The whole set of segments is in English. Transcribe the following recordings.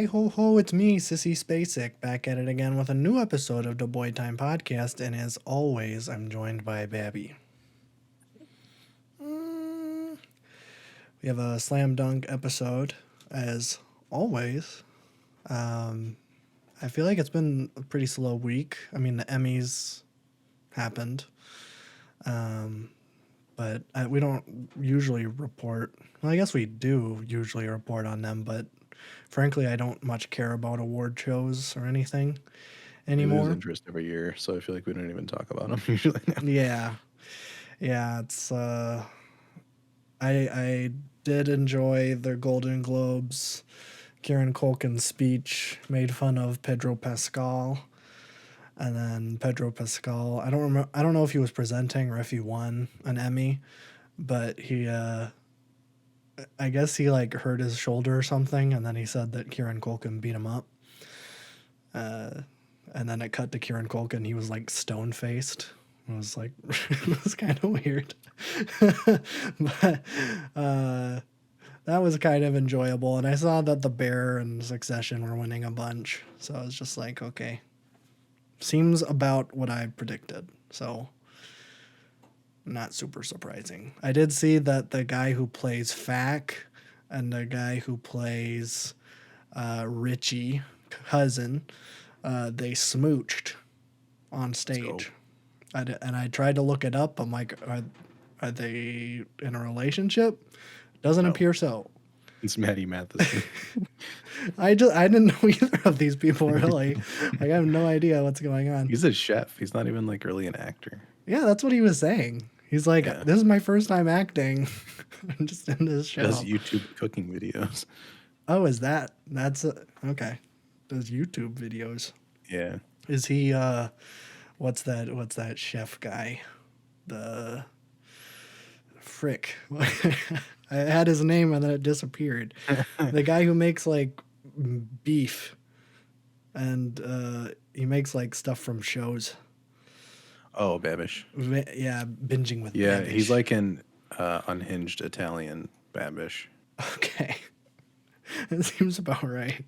Hi ho ho, it's me, Sissy Spacek, back at it again with a new episode of the Boy Time Podcast, and as always, I'm joined by Babby. We have a slam dunk episode, as always. I feel like it's been a pretty slow week. I mean, the Emmys happened, but we don't usually report. Well, I guess we do usually report on them, but frankly, I don't much care about award shows or anything We lose anymore. interest every year, so I feel like we don't even talk about them usually now. Yeah, it's I did enjoy the Golden Globes. Kieran Culkin's speech made fun of Pedro Pascal, and then Pedro Pascal, I don't know if he was presenting or if he won an Emmy, but he I guess he like hurt his shoulder or something, and then he said that Kieran Culkin beat him up. And then it cut to Kieran Culkin. He was like stone faced. It was like it was kind of weird, but that was kind of enjoyable. And I saw that The Bear and Succession were winning a bunch, so I was just like, okay, seems about what I predicted. So not super surprising. I did see that the guy who plays Fack and the guy who plays Richie cousin, they smooched on stage. And I tried to look it up. I'm like, are they in a relationship? Doesn't appear so. It's Maddie Matheson. I didn't know either of these people really. Like I have no idea what's going on. He's a chef. He's not even like really an actor. Yeah, that's what he was saying. He's like, Yeah. this is my first time acting. I'm just in this show. Does YouTube cooking videos. Oh, is that? That's okay. Does YouTube videos. Yeah. Is he what's that chef guy? The frick. I had his name and then it disappeared. The guy who makes like beef and he makes like stuff from shows. Oh, Babish. Yeah, binging with Yeah, Babish. he's like an unhinged Italian Babish. Okay. It seems about right.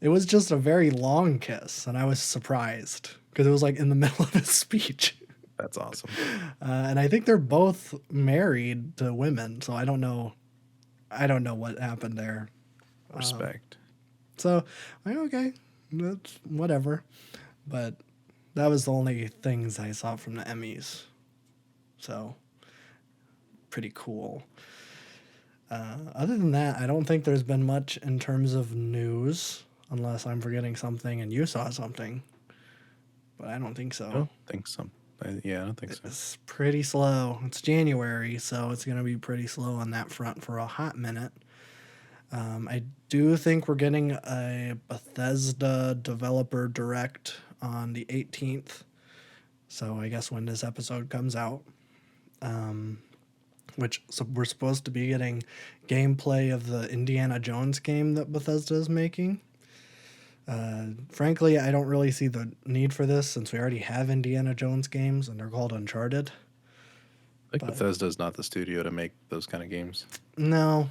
It was just a very long kiss, and I was surprised because it was like in the middle of his speech. That's awesome. And I think they're both married to women, so I don't know. I don't know what happened there. Respect. So, okay, that's whatever. But that was the only things I saw from the Emmys. So, pretty cool. Other than that, I don't think there's been much in terms of news, unless I'm forgetting something and you saw something. But I don't think so. I don't think so. Yeah, I don't think so. It's pretty slow. It's January, so it's going to be pretty slow on that front for a hot minute. I do think we're getting a Bethesda developer direct on the 18th. So I guess when this episode comes out. So we're supposed to be getting gameplay of the Indiana Jones game that Bethesda is making. Frankly, I don't really see the need for this since we already have Indiana Jones games and they're called Uncharted. Like Bethesda's not the studio to make those kind of games. No.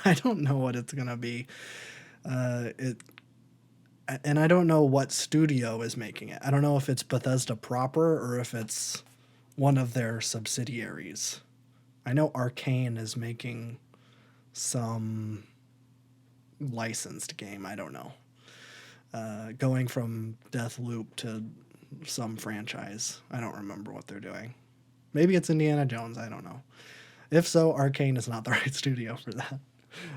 I don't know what it's gonna be. And I don't know what studio is making it. I don't know if it's Bethesda proper or if it's one of their subsidiaries. I know Arcane is making some licensed game. I don't know. Going from Deathloop to some franchise. I don't remember what they're doing. Maybe it's Indiana Jones. I don't know. If so, Arcane is not the right studio for that.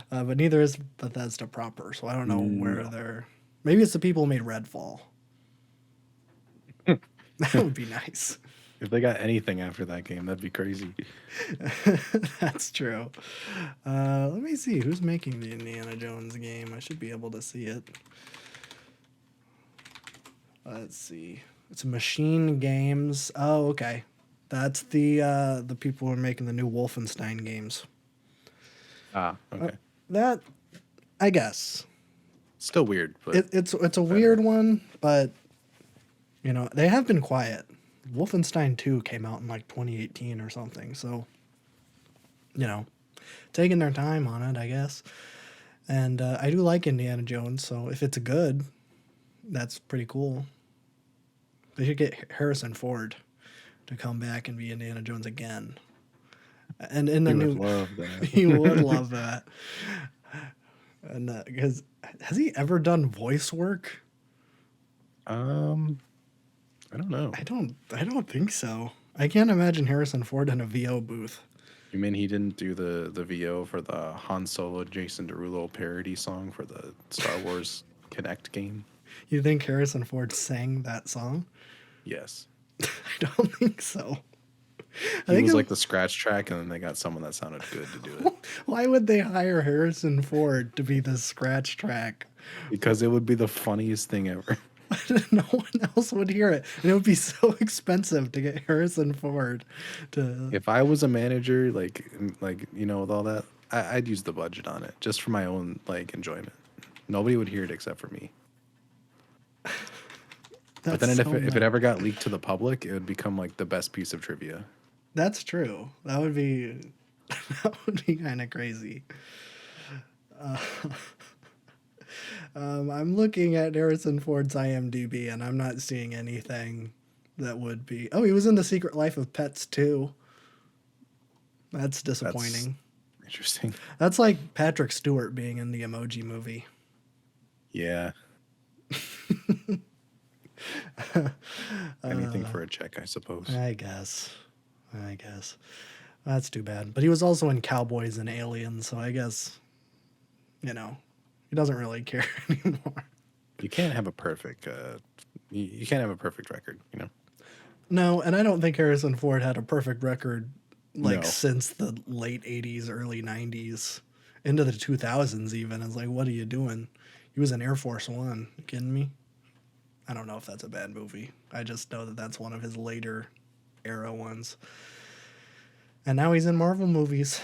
But neither is Bethesda proper. So I don't know where they're. Maybe it's the people who made Redfall. That would be nice. If they got anything after that game, that'd be crazy. That's true. Let me see. Who's making the Indiana Jones game? I should be able to see it. Let's see. It's Machine Games. Oh, okay. That's the people who are making the new Wolfenstein games. Ah, okay. That, I guess. Still weird, but It's a weird one, but they have been quiet. Wolfenstein 2 came out in like 2018 or something, so taking their time on it, I guess. And I do like Indiana Jones, so if it's good, that's pretty cool. They should get Harrison Ford to come back and be Indiana Jones again. And in the He would new, love he would that. love that. And because has he ever done voice work? um, I don't know. I don't think so. I can't imagine Harrison Ford in a VO booth. You mean he didn't do the VO for the Han Solo Jason Derulo parody song for the Star Wars Connect game? You think Harrison Ford sang that song? Yes. I don't think so. I He think was it, like the scratch track, and then they got someone that sounded good to do it. why would they hire Harrison Ford to be the scratch track? Because it would be the funniest thing ever. No one else would hear it, and it would be so expensive to get Harrison Ford to. If I was a manager, with all that, I'd use the budget on it just for my own enjoyment. Nobody would hear it except for me. But That's then so if it mean. ever got leaked to the public, it would become like the best piece of trivia. That's true. That would be that would be kind of crazy. I'm looking at Harrison Ford's IMDb, and I'm not seeing anything that would be. Oh, he was in The Secret Life of Pets too. That's That's disappointing. interesting. That's like Patrick Stewart being in the Emoji Movie. Yeah. Anything for a check, I suppose. I guess. I guess. That's too bad. But he was also in Cowboys and Aliens, so I guess, he doesn't really care anymore. You can't have a perfect you can't have a perfect record, No, and I don't think Harrison Ford had a perfect record like No. since the late 80s, early 90s, into the 2000s even. It's like, what are you doing? He was in Air Force One. You kidding me? I don't know if that's a bad movie. I just know that that's one of his later era ones. And now he's in Marvel movies.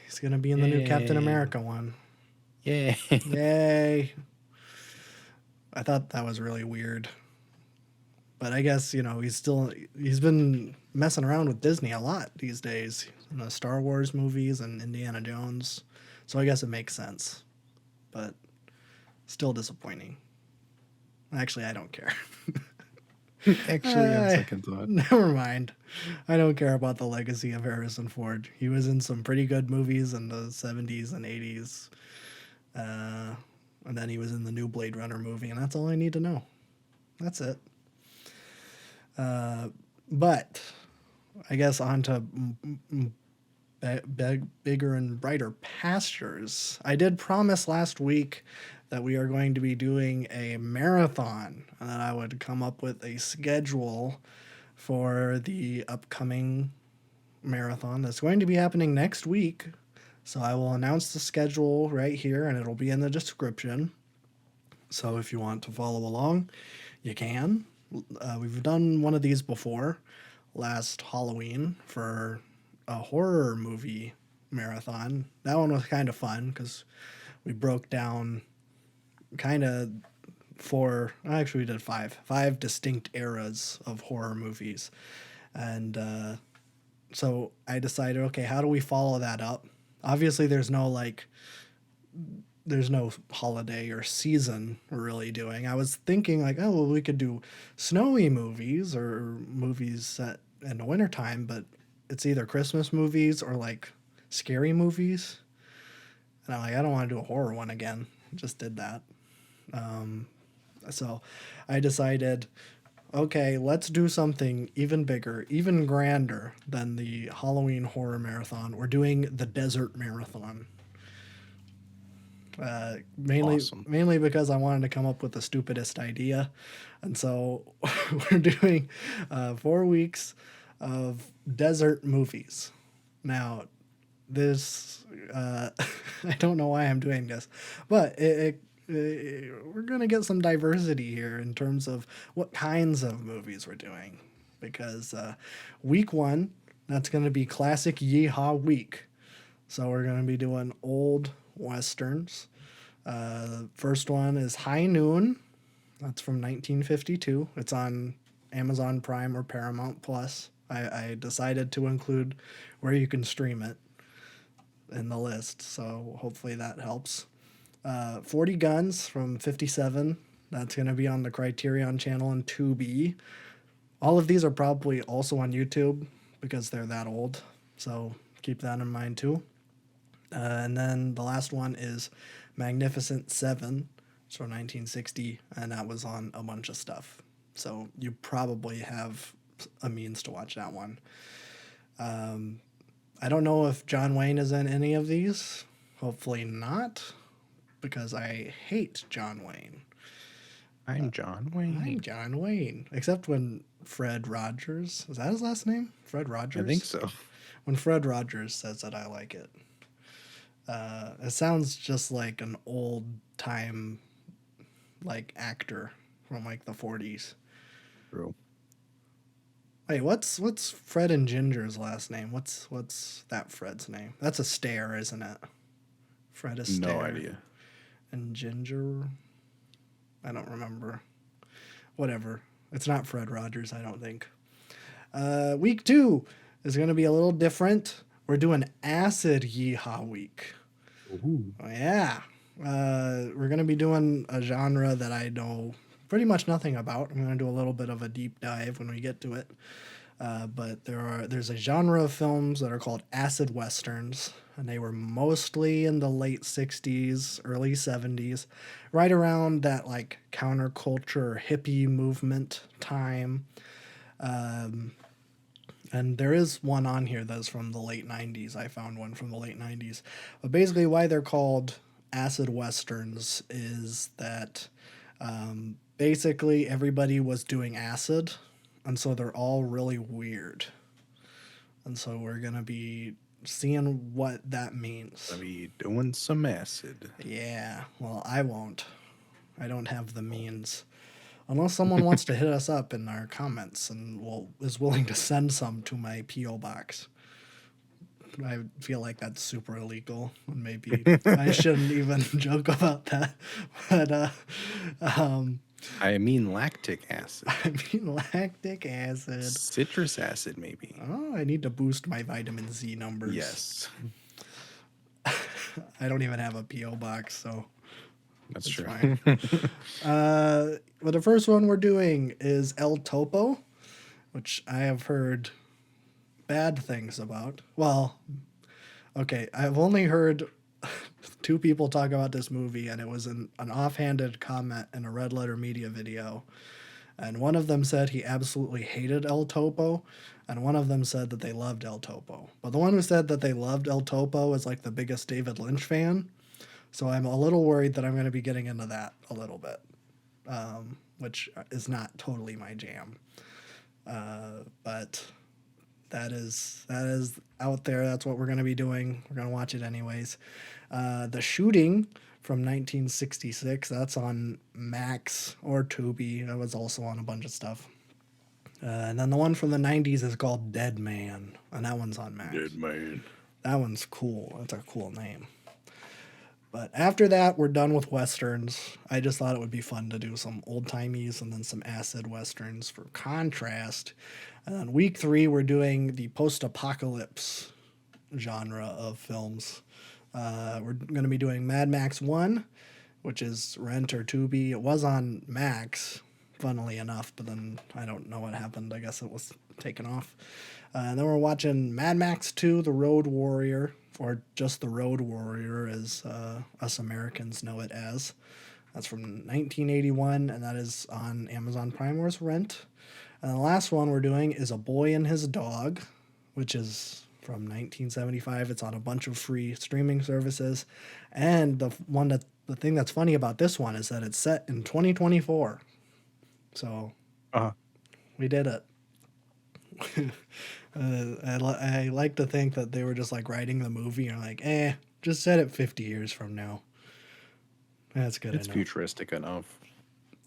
He's going to be in the new Captain Yay. America one. Yay. Yay. I thought that was really weird. But I guess, he's been messing around with Disney a lot these days. In the Star Wars movies and Indiana Jones. So I guess it makes sense. But still disappointing. Actually, I don't care. Actually, on second thought. Never mind. I don't care about the legacy of Harrison Ford. He was in some pretty good movies in the 70s and 80s. And then he was in the new Blade Runner movie, and that's all I need to know. That's it. But I guess on to bigger and brighter pastures. I did promise last week that we are going to be doing a marathon and that I would come up with a schedule for the upcoming marathon that's going to be happening next week. So I will announce the schedule right here and it'll be in the description. So if you want to follow along, you can. We've done one of these before last Halloween for a horror movie marathon. That one was kind of fun because we broke down kind of we did five distinct eras of horror movies. And so I decided, okay, how do we follow that up? Obviously, there's no holiday or season we're really doing. I was thinking we could do snowy movies or movies set in the wintertime, but it's either Christmas movies or scary movies. And I'm like, I don't want to do a horror one again. Just did that. So I decided, okay, let's do something even bigger, even grander than the Halloween horror marathon. We're doing the desert marathon. Mainly because I wanted to come up with the stupidest idea. And so we're doing 4 weeks of desert movies. Now, this, I don't know why I'm doing this, but we're going to get some diversity here in terms of what kinds of movies we're doing. Because week 1, that's going to be classic Yeehaw week. So we're going to be doing old Westerns. First one is High Noon. That's from 1952. It's on Amazon Prime or Paramount Plus. I decided to include where you can stream it in the list, so hopefully that helps. 40 Guns from 57. That's going to be on the Criterion channel and Tubi. All of these are probably also on YouTube because they're that old. So keep that in mind too. And then the last one is Magnificent Seven. It's from 1960, and that was on a bunch of stuff. So you probably have a means to watch that one. I don't know if John Wayne is in any of these. Hopefully not, because I hate John Wayne. I'm John Wayne. I'm John Wayne. Except when Fred Rogers, is that his last name? Fred Rogers? I think so. When Fred Rogers says it, I like it. It sounds just like an old time like actor from like the 40s. True. Wait, what's Fred and Ginger's last name? What's that Fred's name? That's Astaire, isn't it? Fred Astaire. No idea. And Ginger, I don't remember. Whatever. It's not Fred Rogers, I don't think. Week 2 is going to be a little different. We're doing Acid Yeehaw Week. Ooh. Oh, yeah. We're going to be doing a genre that I know pretty much nothing about. I'm going to do a little bit of a deep dive when we get to it. But there's a genre of films that are called acid westerns, and they were mostly in the late 60s, early 70s, right around that like counterculture hippie movement time. And there is one on here that's from the late 90s. I found one from the late 90s. But basically why they're called acid westerns is that basically everybody was doing acid, and so they're all really weird. And so we're going to be seeing what that means. I'll be doing some acid. Yeah, well, I won't. I don't have the means. Unless someone wants to hit us up in our comments and is willing to send some to my P.O. box. I feel like that's super illegal, and maybe I shouldn't even joke about that. But I mean lactic acid. I mean lactic acid. Citrus acid, maybe. Oh, I need to boost my vitamin Z numbers. Yes. I don't even have a P.O. box, so That's it's true. fine. But the first one we're doing is El Topo, which I have heard bad things about. Well, okay, I've only heard 2 people talk about this movie, and it was an offhanded comment in a Red Letter Media video. And one of them said he absolutely hated El Topo, and one of them said that they loved El Topo. But the one who said that they loved El Topo is like the biggest David Lynch fan. So I'm a little worried that I'm going to be getting into that a little bit, which is not totally my jam. But that is out there. That's what we're going to be doing. We're going to watch it anyways. The Shooting from 1966, that's on Max or Tubi. That was also on a bunch of stuff. And then the one from the 90s is called Dead Man, and that one's on Max. Dead man. That one's cool. That's a cool name. But after that, we're done with westerns. I just thought it would be fun to do some old-timies and then some acid westerns for contrast. And then week 3, we're doing the post-apocalypse genre of films. We're going to be doing Mad Max 1, which is Rent or Tubi. It was on Max, funnily enough, but then I don't know what happened. I guess it was taken off. And then we're watching Mad Max 2, The Road Warrior, or just The Road Warrior, as us Americans know it as. That's from 1981, and that is on Amazon Prime or as Rent. And the last one we're doing is A Boy and His Dog, which is from 1975. It's on a bunch of free streaming services. And the thing that's funny about this one is that it's set in 2024. So we did it. I like to think that they were just like writing the movie and like, just set it 50 years from now. That's good It's enough. futuristic enough.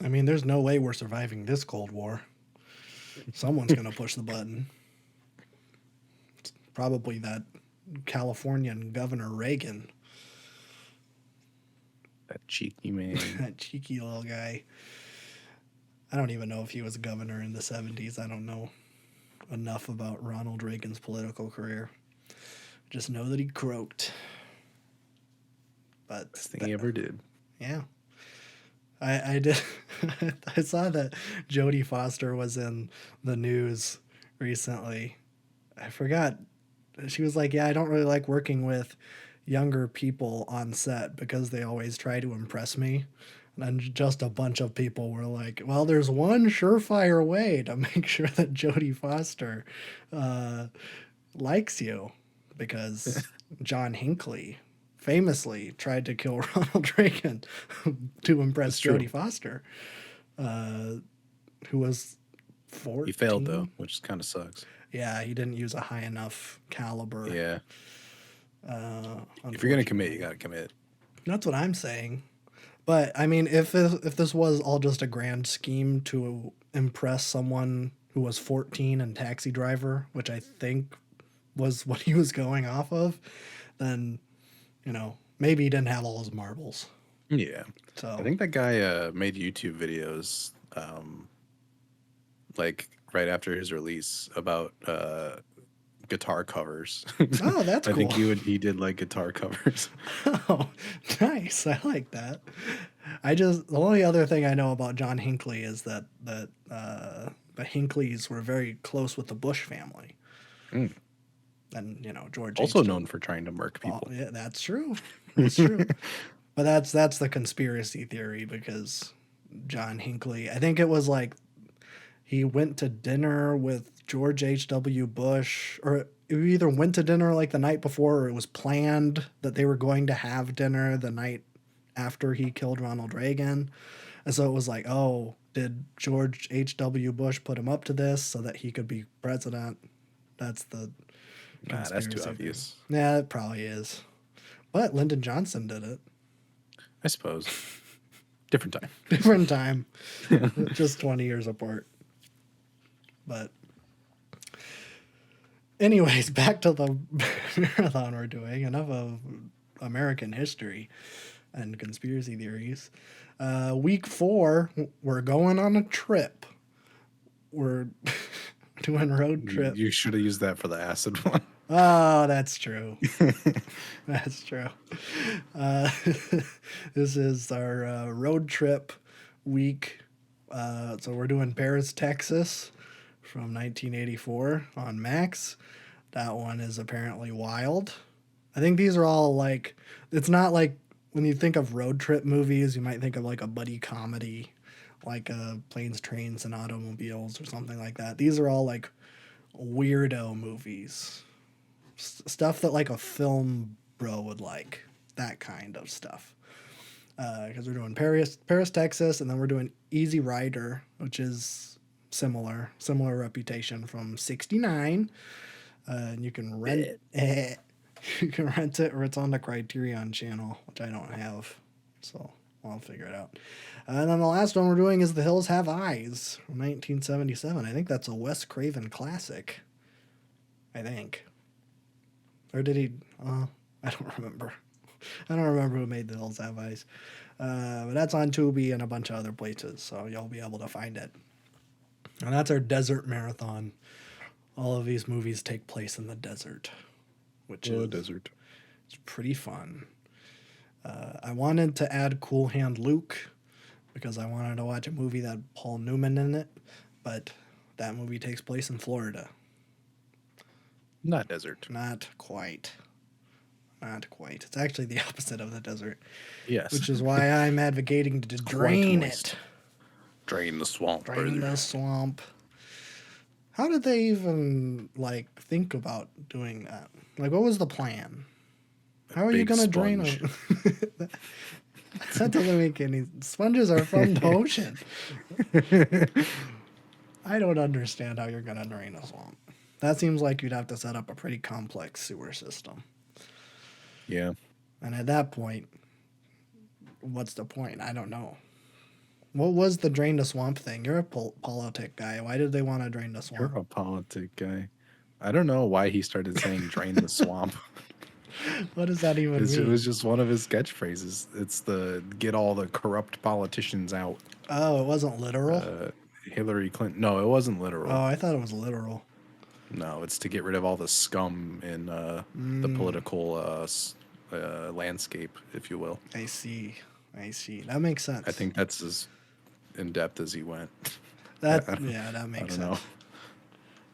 I mean, there's no way we're surviving this Cold War. Someone's going to push the button. It's probably that Californian Governor Reagan. That cheeky man. That cheeky little guy. I don't even know if he was governor in the 70s. I don't know enough about Ronald Reagan's political career. Just know that he croaked. But Best thing he ever did. yeah, I did. I saw that Jodie Foster was in the news recently. I forgot. She was like, "Yeah, I don't really like working with younger people on set because they always try to impress me." And then just a bunch of people were like, "Well, there's one surefire way to make sure that Jodie Foster uh, likes you, because John Hinckley famously tried to kill Ronald Reagan to impress That's true. Jodie Foster, who was He failed though, 14. which kind of sucks. Yeah, he didn't use a high enough caliber. Yeah. If you're gonna commit, you Unfortunately. gotta commit. That's what I'm saying. But I mean, if this was all just a grand scheme to impress someone who was 14 and Taxi Driver, which I think was what he was going off of, then maybe he didn't have all his marbles. Yeah. So I think that guy made YouTube videos like right after his release about guitar covers. oh, that's I cool. think he did like guitar covers. Oh, nice. I like that. The only other thing I know about John Hinckley is that the Hinckleys were very close with the Bush family. Mm. And George Also H. known for trying to murk people. Yeah, that's true. That's true. But that's the conspiracy theory, because John Hinckley, I think it was like he went to dinner with George H.W. Bush, or he either went to dinner like the night before, or it was planned that they were going to have dinner the night after he killed Ronald Reagan. And so it was like, oh, did George H.W. Bush put him up to this so that he could be president? That's the Nah, that's too conspiracy obvious. theory. Yeah, it probably is. But Lyndon Johnson did it. I suppose. Different time. Different time. Just 20 years apart. But anyways, back to the marathon we're doing. Enough of American history and conspiracy theories. Week 4, we're going on a trip. We're doing road trip. You should have used that for the acid one. Oh, that's true. That's true. Uh, this is our road trip week. So we're doing Paris, Texas from 1984 on Max. That one is apparently wild. I think these are all like, it's not like when you think of road trip movies, you might think of like a buddy comedy, like Planes, Trains, and Automobiles or something like that. These are all like weirdo movies. Stuff that like a film bro would like. That kind of stuff. Because we're doing Paris, Texas, and then we're doing Easy Rider, which is similar reputation from '69. And you can rent you can rent it, or it's on the Criterion channel, which I don't have, so I'll figure it out. And then the last one we're doing is The Hills Have Eyes from 1977. I think that's a Wes Craven classic. I think. Or did he? I don't remember. I don't remember who made The Hills Have Eyes. But that's on Tubi and a bunch of other places, so you'll be able to find it. And that's our desert marathon. All of these movies take place in the desert, which is desert. It's pretty fun. I wanted to add Cool Hand Luke because I wanted to watch a movie that had Paul Newman in it, but that movie takes place in Florida. Not desert. Not quite. Not quite. It's actually the opposite of the desert. Yes. Which is why I'm advocating to drain it. Drain the swamp. Drain the swamp. How did they even think about doing that? Like, what was the plan? How are you gonna drain them? That doesn't make any. Sponges are from the ocean. I don't understand how you're gonna drain a swamp. That seems like you'd have to set up a pretty complex sewer system. Yeah. And at that point, what's the point? I don't know. What was the drain the swamp thing? You're a politic guy. Why did they want to drain the swamp? You're a politic guy. I don't know why he started saying drain the swamp. What does that even mean? It was just one of his catchphrases. It's the get all the corrupt politicians out. Oh, it wasn't literal? Hillary Clinton. No, it wasn't literal. Oh, I thought it was literal. No, it's to get rid of all the scum in the political landscape, if you will. I see. I see. That makes sense. I think that's as in depth as he went. That I don't, yeah, that I makes don't know. sense.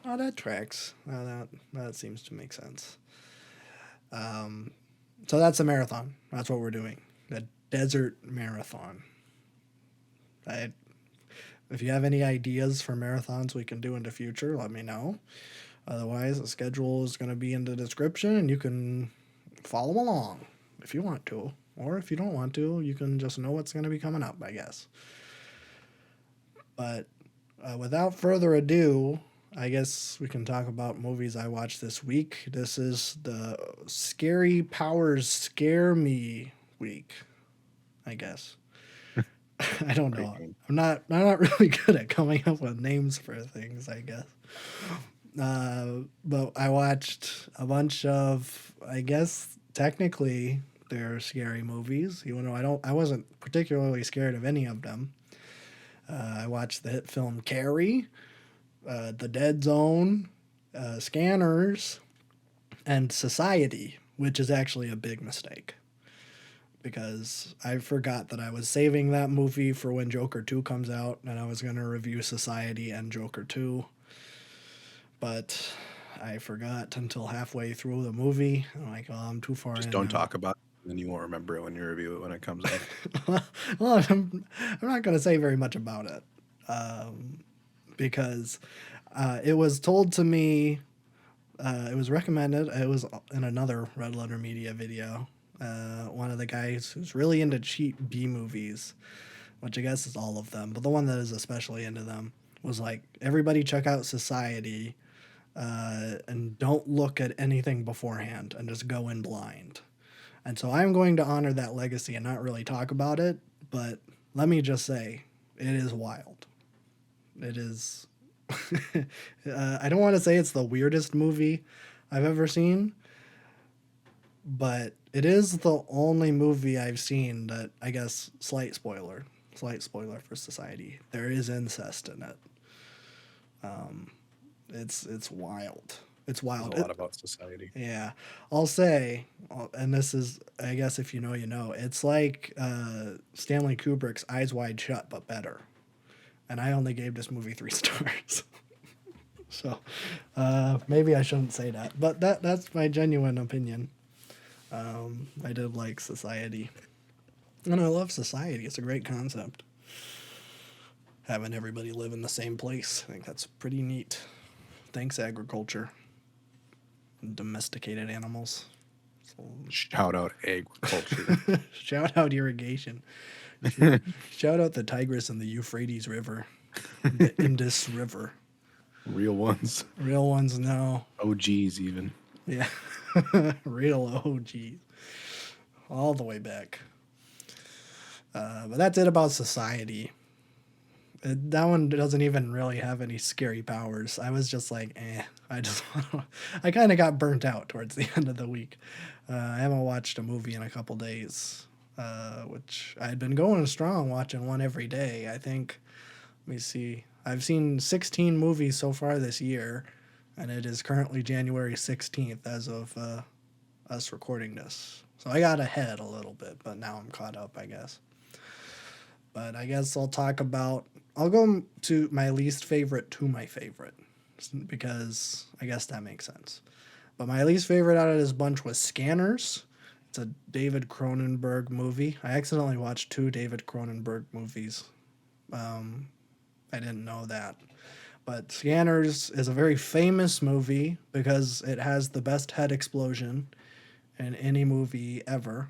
Oh, that tracks. That seems to make sense. So that's a marathon. That's what we're doing. The desert marathon. I, if you have any ideas for marathons we can do in the future, let me know. Otherwise, the schedule is going to be in the description, and you can follow along if you want to. Or if you don't want to, you can just know what's going to be coming up, I guess. But without further ado, I guess we can talk about movies I watched this week. This is the Scary Powers Scare Me week, I guess. I don't Great know. name. I'm not really good at coming up with names for things, I guess. But I watched a bunch of, I guess technically they're scary movies, even though I wasn't particularly scared of any of them. I watched the hit film Carrie, The Dead Zone, Scanners, and Society, which is actually a big mistake because I forgot that I was saving that movie for when Joker 2 comes out, and I was going to review Society and Joker 2. But I forgot until halfway through the movie. I'm like, oh, I'm too far Just in don't now. talk about it, and then you won't remember it when you review it when it comes out. Well, I'm not going to say very much about it because it was told to me, it was recommended, it was in another Red Letter Media video. One of the guys who's really into cheap B movies, which I guess is all of them, but the one that is especially into them was like, everybody check out Society and don't look at anything beforehand and just go in blind. And so I'm going to honor that legacy and not really talk about it, but let me just say, it is wild. It is. I don't want to say it's the weirdest movie I've ever seen, but it is the only movie I've seen that, I guess, slight spoiler for Society, there is incest in it. It's wild. It's There's wild. a lot about society. Yeah, I'll say, and this is, I guess, if you know, you know. It's like Stanley Kubrick's Eyes Wide Shut, but better. And I only gave this movie 3 stars. So maybe I shouldn't say that, but that's my genuine opinion. I did like Society, and I love Society. It's a great concept. Having everybody live in the same place, I think that's pretty neat. Thanks, agriculture. Domesticated animals. So, Shout out agriculture. shout out irrigation. Shout out the Tigris and the Euphrates River. The Indus River. Real ones. Real ones, no. OGs even. Yeah. Real OGs. All the way back. But that's it about Society. That one doesn't even really have any scary powers. I was just like, I kind of got burnt out towards the end of the week. I haven't watched a movie in a couple days, which I had been going strong, watching one every day. I think, let me see, I've seen 16 movies so far this year, and it is currently January 16th as of us recording this. So I got ahead a little bit, but now I'm caught up, I guess. But I guess I'll go to my least favorite to my favorite, because I guess that makes sense. But my least favorite out of this bunch was Scanners. It's a David Cronenberg movie. I accidentally watched 2 David Cronenberg movies. I didn't know that. But Scanners is a very famous movie because it has the best head explosion in any movie ever.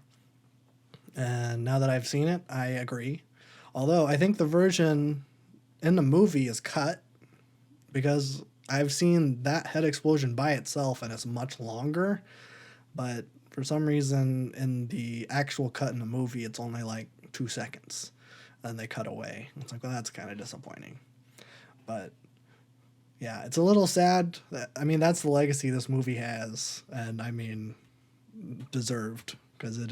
And now that I've seen it, I agree. Although I think the version in the movie is cut, because I've seen that head explosion by itself and it's much longer. But for some reason in the actual cut in the movie, it's only like 2 seconds. And they cut away. It's like, well, that's kind of disappointing. But yeah, it's a little sad. I mean, that's the legacy this movie has. And I mean, deserved, because it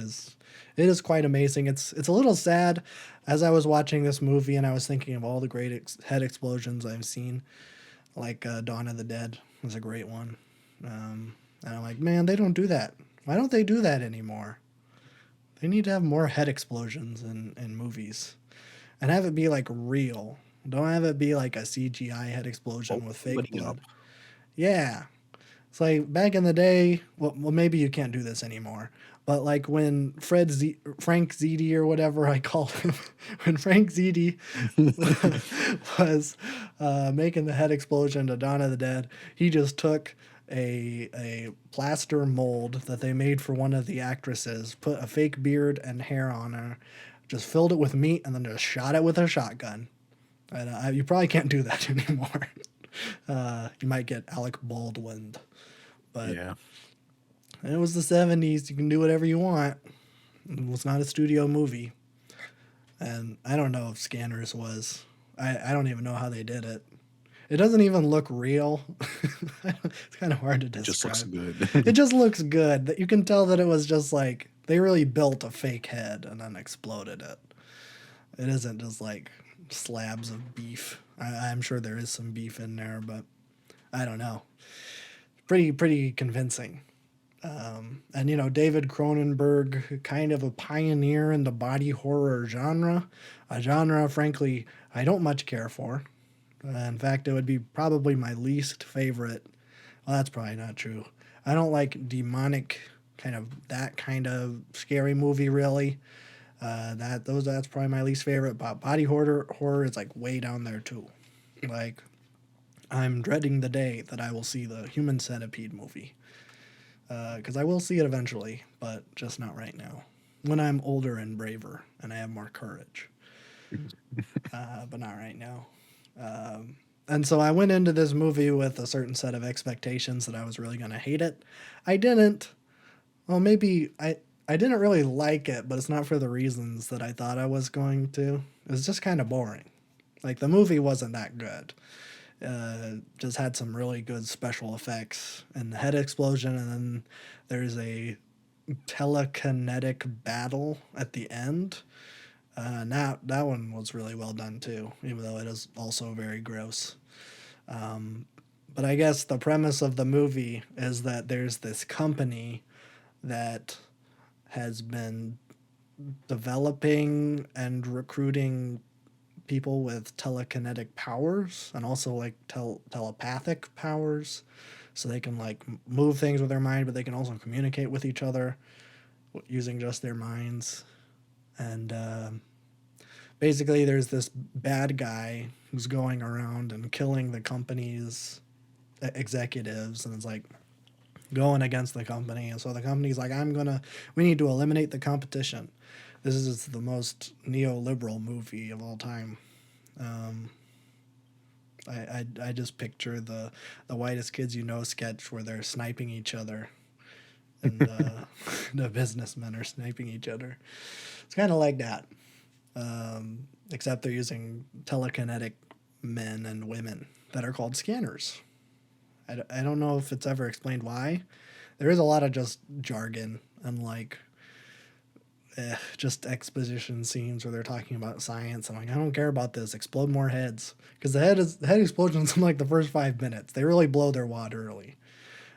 is quite amazing. It's a little sad as I was watching this movie and I was thinking of all the great head explosions I've seen, like Dawn of the Dead was a great one. And I'm like, man, they don't do that. Why don't they do that anymore? They need to have more head explosions in movies, and have it be like real. Don't have it be like a CGI head Blow explosion with fake somebody up. blood. Yeah, it's like back in the day. Well, maybe you can't do this anymore. But like when Frank Ziti or whatever I call him, when Frank Ziti was making the head explosion to Dawn of the Dead, he just took a plaster mold that they made for one of the actresses, put a fake beard and hair on her, just filled it with meat, and then just shot it with a shotgun. And you probably can't do that anymore. You might get Alec Baldwin, but Yeah. it was the 70s. You can do whatever you want. It was not a studio movie. And I don't know if Scanners was. I don't even know how they did it. It doesn't even look real. It's kind of hard to It just looks describe. It good. just looks good. That you can tell that it was just like they really built a fake head and then exploded it. It isn't just like slabs of beef. I'm sure there is some beef in there, but I don't know. Pretty convincing. And David Cronenberg, kind of a pioneer in the body horror genre, a genre, frankly, I don't much care for. In fact, it would be probably my least favorite. Well, that's probably not true. I don't like demonic that kind of scary movie really. That's probably my least favorite. But body horror is like way down there too. Like I'm dreading the day that I will see the Human Centipede movie. Because I will see it eventually, but just not right now. When I'm older and braver and I have more courage, but not right now. And so I went into this movie with a certain set of expectations that I was really going to hate it. I didn't. Well, maybe I didn't really like it, but it's not for the reasons that I thought I was going to. It was just kind of boring. Like the movie wasn't that good. Just had some really good special effects and the head explosion, and then there's a telekinetic battle at the end. And that one was really well done too, even though it is also very gross. But I guess the premise of the movie is that there's this company that has been developing and recruiting people with telekinetic powers and also like telepathic powers, so they can like move things with their mind, but they can also communicate with each other using just their minds. And basically there's this bad guy who's going around and killing the company's executives, and it's like going against the company. And so the company's like, we need to eliminate the competition. This is the most neoliberal movie of all time. um, I just picture the whitest kids you know sketch where they're sniping each other, and the businessmen are sniping each other. It's kind of like that, except they're using telekinetic men and women that are called scanners. I don't know if it's ever explained why. There is a lot of just jargon and like just exposition scenes where they're talking about science. I'm like, I don't care about this. Explode more heads, because the head explosions in like the first 5 minutes. They really blow their wad early.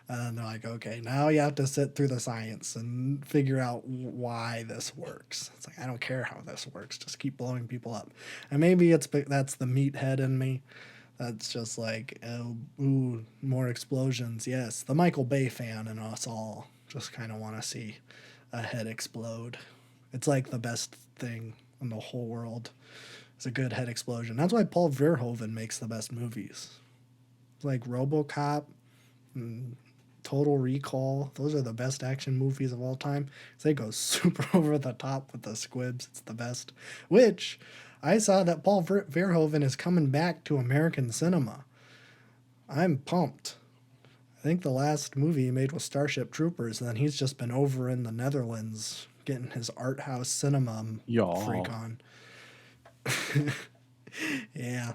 And they're like, okay, now you have to sit through the science and figure out why this works. It's like, I don't care how this works. Just keep blowing people up. And maybe that's the meathead in me. That's just like, oh, ooh, more explosions. Yes, the Michael Bay fan in us all just kind of want to see a head explode. It's like the best thing in the whole world. It's a good head explosion. That's why Paul Verhoeven makes the best movies. It's like RoboCop and Total Recall. Those are the best action movies of all time. They go super over the top with the squibs. It's the best. Which I saw that Paul Verhoeven is coming back to American cinema. I'm pumped. I think the last movie he made was Starship Troopers, and then he's just been over in the Netherlands getting his art house cinema freak Y'all. on. Yeah.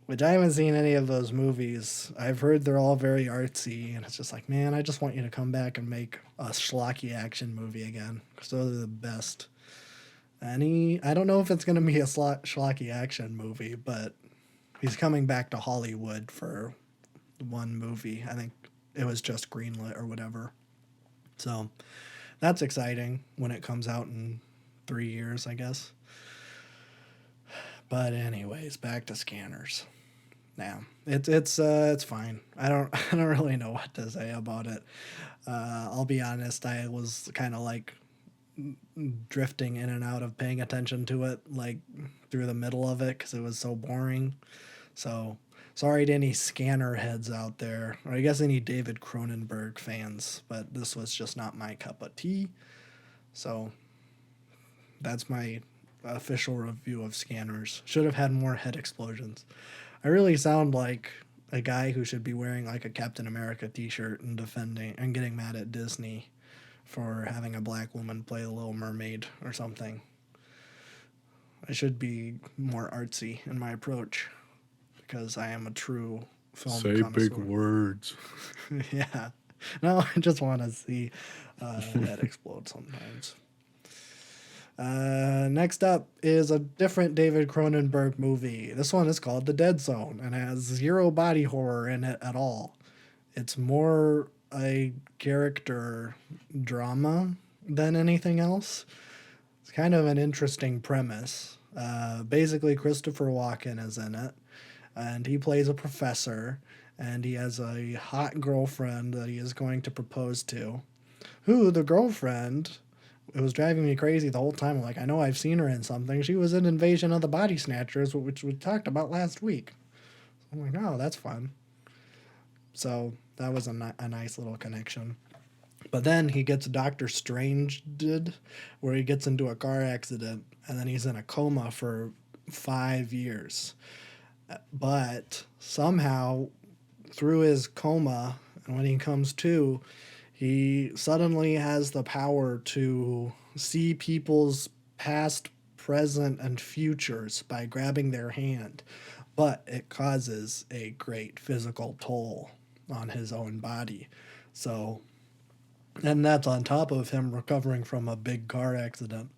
Which I haven't seen any of those movies. I've heard they're all very artsy, and it's just like, man, I just want you to come back and make a schlocky action movie again, because those are the best. I don't know if it's going to be a schlocky action movie, but he's coming back to Hollywood for one movie. I think it was just greenlit or whatever. So that's exciting when it comes out in 3 years, I guess. But anyways, back to Scanners. Now it's fine. I don't I don't really know what to say about it. I'll be honest. I was kind of like drifting in and out of paying attention to it, like through the middle of it, because it was so boring. So sorry to any Scanner heads out there, or I guess any David Cronenberg fans, but this was just not my cup of tea. So that's my official review of Scanners. Should have had more head explosions. I really sound like a guy who should be wearing like a Captain America t-shirt and defending and getting mad at Disney for having a black woman play the Little Mermaid or something. I should be more artsy in my approach because I am a true film Say connoisseur. big words. Yeah. No, I just want to see that explode sometimes. Next up is a different David Cronenberg movie. This one is called The Dead Zone and has zero body horror in it at all. It's more a character drama than anything else. It's kind of an interesting premise. Basically, Christopher Walken is in it, and he plays a professor, and he has a hot girlfriend that he is going to propose to. Who, the girlfriend, it was driving me crazy the whole time. Like, I know I've seen her in something. She was in Invasion of the Body Snatchers, which we talked about last week. I'm like, oh, that's fun. So that was a nice little connection. But then he gets Doctor Strange did, where he gets into a car accident and then he's in a coma for 5 years. But somehow, through his coma, and when he comes to, he suddenly has the power to see people's past, present, and futures by grabbing their hand. But it causes a great physical toll on his own body. So, and that's on top of him recovering from a big car accident.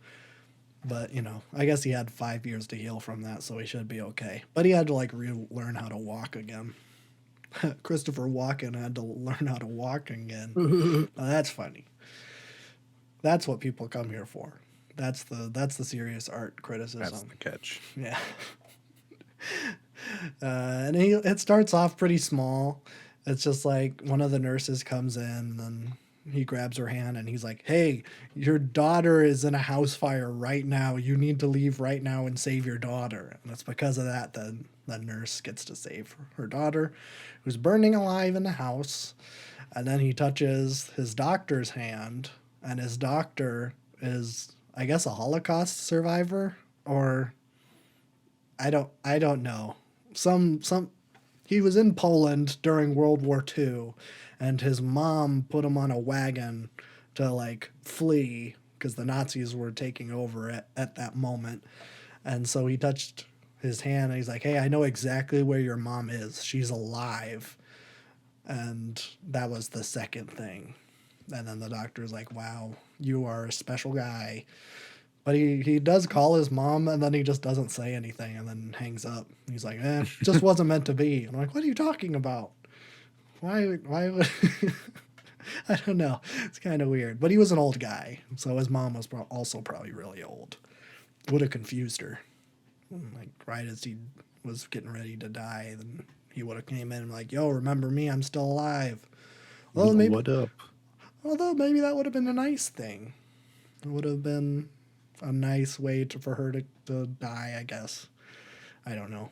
But, I guess he had 5 years to heal from that, so he should be okay. But he had to, like, learn how to walk again. Christopher Walken had to learn how to walk again. Now, that's funny. That's what people come here for. That's the serious art criticism. That's the catch. Yeah. And it starts off pretty small. It's just like one of the nurses comes in and then he grabs her hand and he's like, "Hey, your daughter is in a house fire right now. You need to leave right now and save your daughter." And it's because of that the nurse gets to save her daughter, who's burning alive in the house. And then he touches his doctor's hand, and his doctor is, I guess, a Holocaust survivor, or I don't know. Some He was in Poland during World War II, and his mom put him on a wagon to like flee because the Nazis were taking over at that moment. And so he touched his hand and he's like, "Hey, I know exactly where your mom is. She's alive." And that was the second thing. And then the doctor's like, "Wow, you are a special guy." But he does call his mom, and then he just doesn't say anything, and then hangs up. He's like, just wasn't meant to be. I'm like, what are you talking about? Why would... I don't know. It's kind of weird. But he was an old guy, so his mom was also probably really old. Would have confused her. Like, right as he was getting ready to die, then he would have came in and like, "Yo, remember me? I'm still alive." Well, maybe, What up? although maybe that would have been a nice thing. It would have been a nice way for her to die, I guess. I don't know.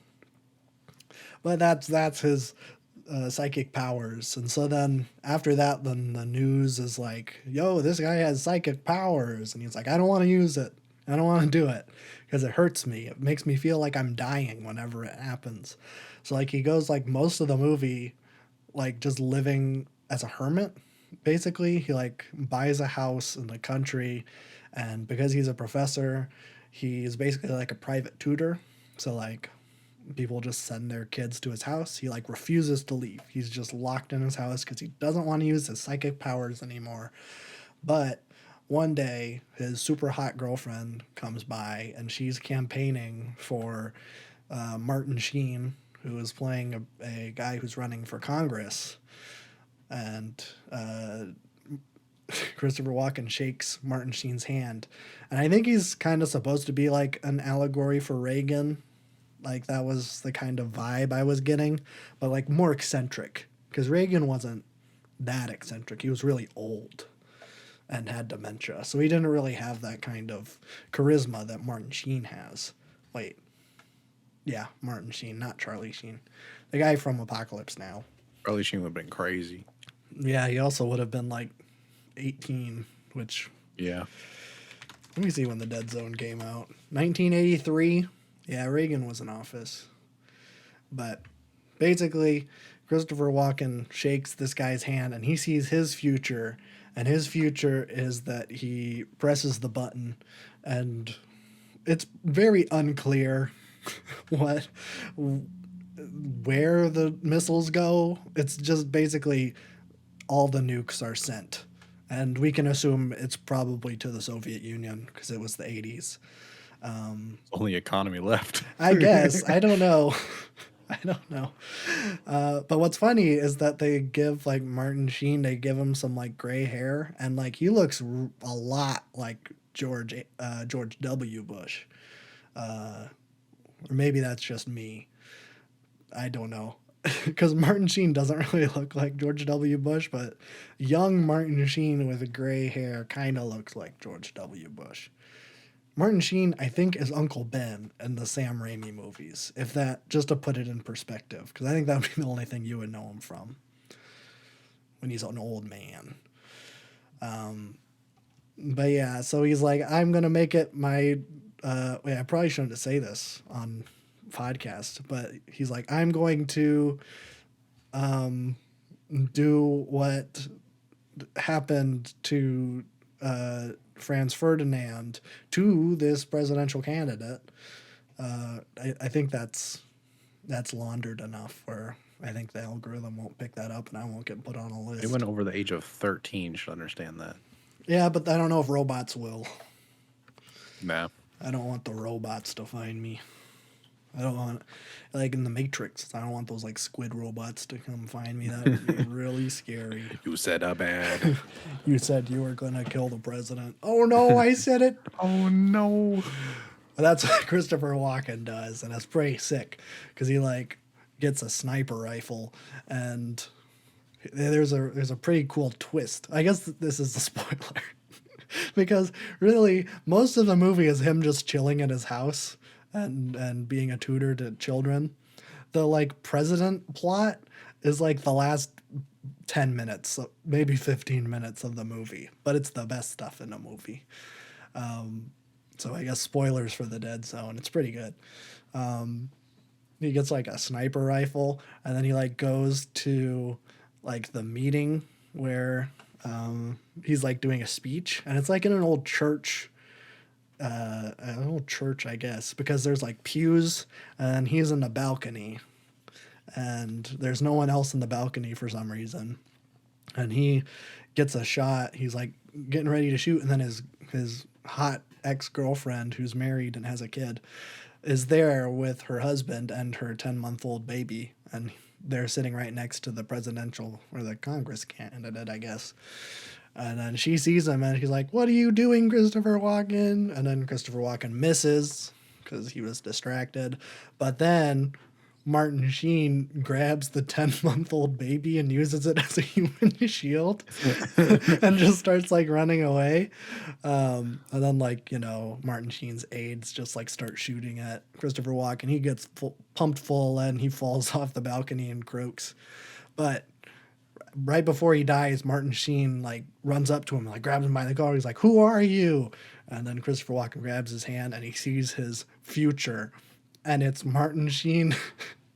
But that's his psychic powers. And so then after that, then the news is like, "Yo, this guy has psychic powers." And he's like, "I don't want to use it. I don't want to do it because it hurts me. It makes me feel like I'm dying whenever it happens." So like he goes like most of the movie like just living as a hermit. Basically, he like buys a house in the country, and because he's a professor, he's basically like a private tutor. So like people just send their kids to his house. He like refuses to leave. He's just locked in his house because he doesn't want to use his psychic powers anymore. But one day, his super hot girlfriend comes by, and she's campaigning for Martin Sheen, who is playing a guy who's running for Congress. And Christopher Walken shakes Martin Sheen's hand. And I think he's kind of supposed to be like an allegory for Reagan. Like that was the kind of vibe I was getting, but like more eccentric. Because Reagan wasn't that eccentric. He was really old and had dementia. So he didn't really have that kind of charisma that Martin Sheen has. Wait. Yeah, Martin Sheen, not Charlie Sheen. The guy from Apocalypse Now. Charlie Sheen would have been crazy. Yeah, he also would have been like 18, which... Yeah. Let me see when the Dead Zone came out. 1983. Yeah, Reagan was in office. But basically, Christopher Walken shakes this guy's hand and he sees his future. And his future is that he presses the button. And it's very unclear where the missiles go. It's just basically all the nukes are sent. And we can assume it's probably to the Soviet Union because it was the 80s. Only economy left. I guess. I don't know. I don't know. But what's funny is that they give like Martin Sheen, they give him some like gray hair, and like he looks a lot like George W. Bush. Or maybe that's just me. I don't know. Because Martin Sheen doesn't really look like George W. Bush, but young Martin Sheen with gray hair kind of looks like George W. Bush. Martin Sheen, I think, is Uncle Ben in the Sam Raimi movies, if that, just to put it in perspective, because I think that would be the only thing you would know him from when he's an old man. But yeah, so he's like, I'm going to make it my, wait, I probably shouldn't say this on podcast, but he's like, I'm going to do what happened to Franz Ferdinand to this presidential candidate. I think that's laundered enough where I think the algorithm won't pick that up and I won't get put on a list. They went over the age of 13, should understand that. Yeah, but I don't know if robots will. Nah. I don't want the robots to find me. I don't want, like in the Matrix, I don't want those like squid robots to come find me. That would be really scary. You said a bad. You said you were going to kill the president. Oh no, I said it. Oh no. That's what Christopher Walken does, and it's pretty sick because he like gets a sniper rifle, and there's a pretty cool twist. I guess this is the spoiler because really most of the movie is him just chilling at his house and being a tutor to children. The like president plot is like the last 10 minutes, maybe 15 minutes of the movie, but it's the best stuff in the movie. So I guess spoilers for the Dead Zone. It's pretty good. He gets like a sniper rifle and then he like goes to like the meeting where he's like doing a speech, and it's like in an old church, I guess, because there's like pews and he's in the balcony and there's no one else in the balcony for some reason. And he gets a shot. He's like getting ready to shoot, and then his hot ex-girlfriend who's married and has a kid is there with her husband and her 10-month-old baby, and they're sitting right next to the presidential or the Congress candidate, I guess. And then she sees him and he's like, "What are you doing, Christopher Walken?" And then Christopher Walken misses because he was distracted. But then Martin Sheen grabs the 10-month-old baby and uses it as a human shield and just starts like running away. And then like, you know, Martin Sheen's aides just like start shooting at Christopher Walken. He gets pumped full and he falls off the balcony and croaks. But right before he dies, Martin Sheen like runs up to him, like grabs him by the collar. He's like, "Who are you?" And then Christopher Walken grabs his hand and he sees his future, and it's Martin Sheen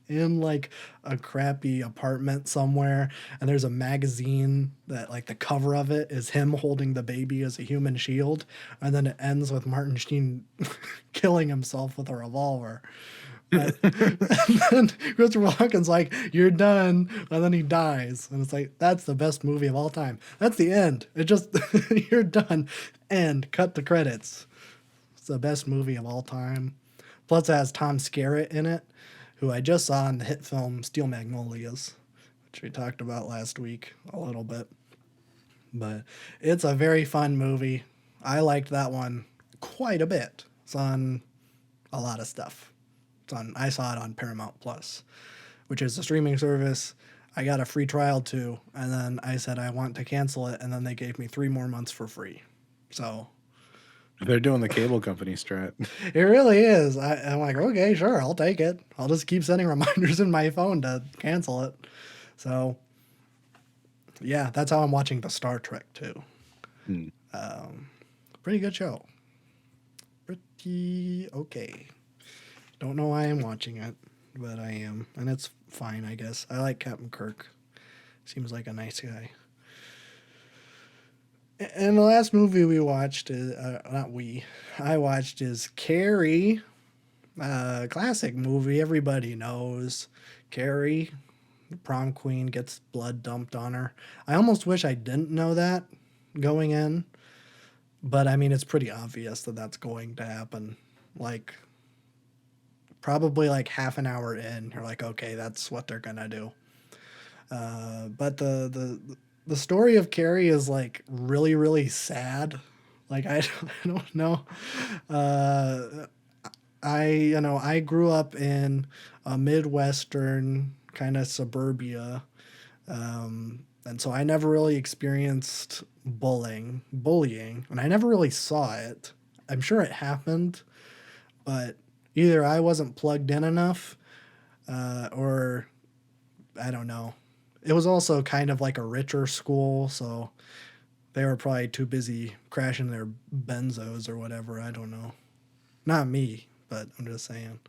in like a crappy apartment somewhere, and there's a magazine that like the cover of it is him holding the baby as a human shield, and then it ends with Martin Sheen killing himself with a revolver. And then Christopher Walken's like, "You're done," and then he dies, and it's like, that's the best movie of all time. That's the end. It just you're done, end, cut the credits. It's the best movie of all time. Plus it has Tom Skerritt in it, who I just saw in the hit film Steel Magnolias, which we talked about last week a little bit. But it's a very fun movie. I liked that one quite a bit. It's on a lot of stuff. I saw it on Paramount Plus, which is a streaming service. I got a free trial too, and then I said I want to cancel it, and then they gave me 3 more months for free. So They're doing the cable company strat. it really is. I'm like, okay, sure, I'll take it. I'll just keep sending reminders in my phone to cancel it. So yeah, that's how I'm watching the Star Trek too. Hmm. Pretty good show. Pretty okay. Don't know why I'm watching it, but I am, and it's fine, I guess. I like Captain Kirk. Seems like a nice guy. And the last movie we watched is I watched is Carrie, classic movie everybody knows. Carrie, the prom queen, gets blood dumped on her. I almost wish I didn't know that going in, but I mean it's pretty obvious that that's going to happen. Like probably like half an hour in, you're like, okay, that's what they're gonna do. But the story of Carrie is like really really sad. Like I don't know. Uh, I grew up in a midwestern kind of suburbia, and so I never really experienced bullying, and I never really saw it. I'm sure it happened, but either I wasn't plugged in enough, or I don't know. It was also kind of like a richer school, so they were probably too busy crashing their benzos or whatever. I don't know. Not me, but I'm just saying.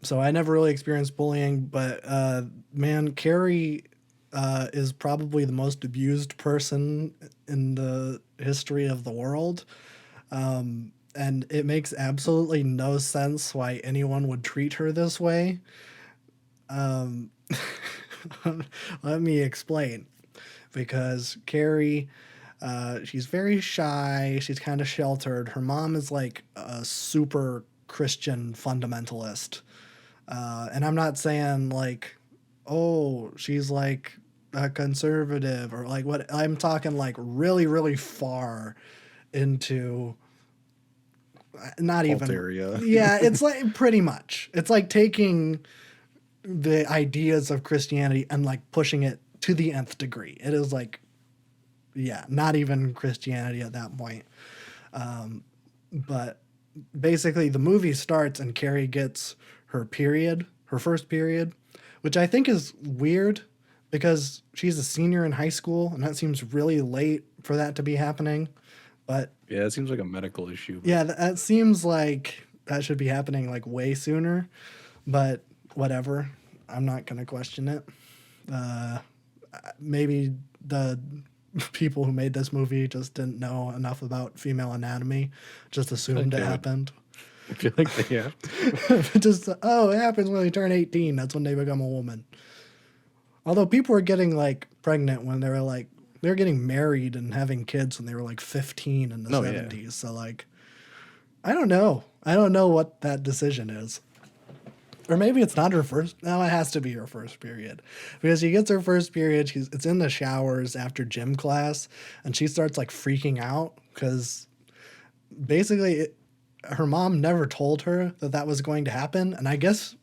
So I never really experienced bullying, but man, Carrie is probably the most abused person in the history of the world. And it makes absolutely no sense why anyone would treat her this way. Let me explain. Because Carrie, she's very shy. She's kind of sheltered. Her mom is like a super Christian fundamentalist. And I'm not saying like, oh, she's like a conservative or like what. I'm talking like really, really far into not Alt even. area. Yeah, it's like pretty much. It's like taking the ideas of Christianity and like pushing it to the nth degree. It is like, yeah, not even Christianity at that point. But basically, the movie starts and Carrie gets her first period, which I think is weird because she's a senior in high school and that seems really late for that to be happening. But Yeah, it seems like a medical issue. yeah, that seems like that should be happening like way sooner. But whatever, I'm not gonna question it. Maybe the people who made this movie just didn't know enough about female anatomy, just assumed it happened. I feel like they have. Just, oh, it happens when they turn 18. That's when they become a woman. Although people were getting like pregnant when they were getting married and having kids when they were like 15 in the 70s. Yeah. So like, I don't know. I don't know what that decision is. Or maybe it's not her first. No, it has to be her first period. Because she gets her first period. It's in the showers after gym class. And she starts like freaking out because basically her mom never told her that was going to happen. And I guess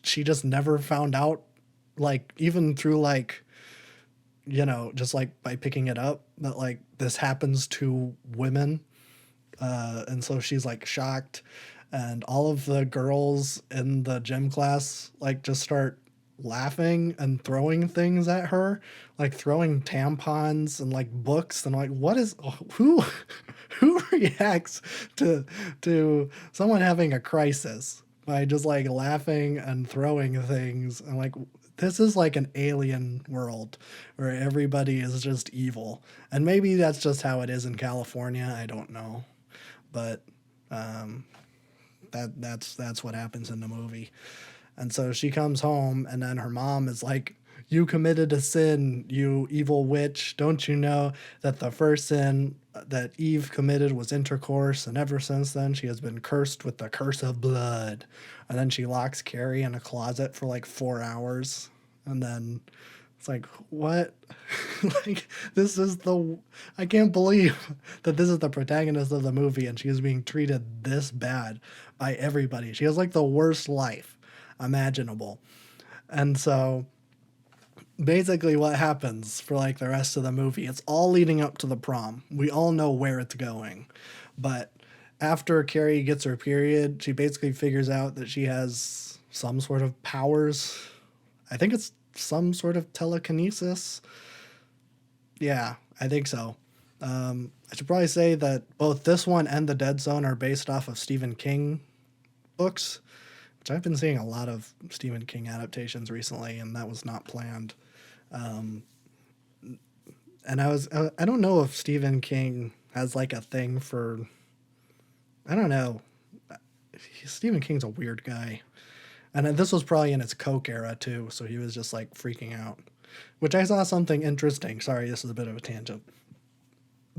she just never found out, like, even through like, just like by picking it up, that like this happens to women. And so she's like shocked. And all of the girls in the gym class like just start laughing and throwing things at her, like throwing tampons and like books and like who reacts to someone having a crisis by just like laughing and throwing things, and like this is like an alien world where everybody is just evil. And maybe that's just how it is in California, I don't know. But that's what happens in the movie. And so she comes home and then her mom is like, you committed a sin, you evil witch. Don't you know that the first sin that Eve committed was intercourse, and ever since then she has been cursed with the curse of blood. And then she locks Carrie in a closet for like 4 hours and then It's like, what? Like, this is the. I can't believe that this is the protagonist of the movie and she is being treated this bad by everybody. She has like the worst life imaginable. And so basically, what happens for like the rest of the movie, it's all leading up to the prom. We all know where it's going. But after Carrie gets her period, she basically figures out that she has some sort of powers. I think it's some sort of telekinesis. Yeah, I think so. I should probably say that both this one and The Dead Zone are based off of Stephen King books, which I've been seeing a lot of Stephen King adaptations recently, and that was not planned. And I don't know if Stephen King has like a thing for, I don't know. Stephen King's a weird guy. And this was probably in its Coke era too, so he was just like freaking out. Which I saw something interesting. Sorry, this is a bit of a tangent.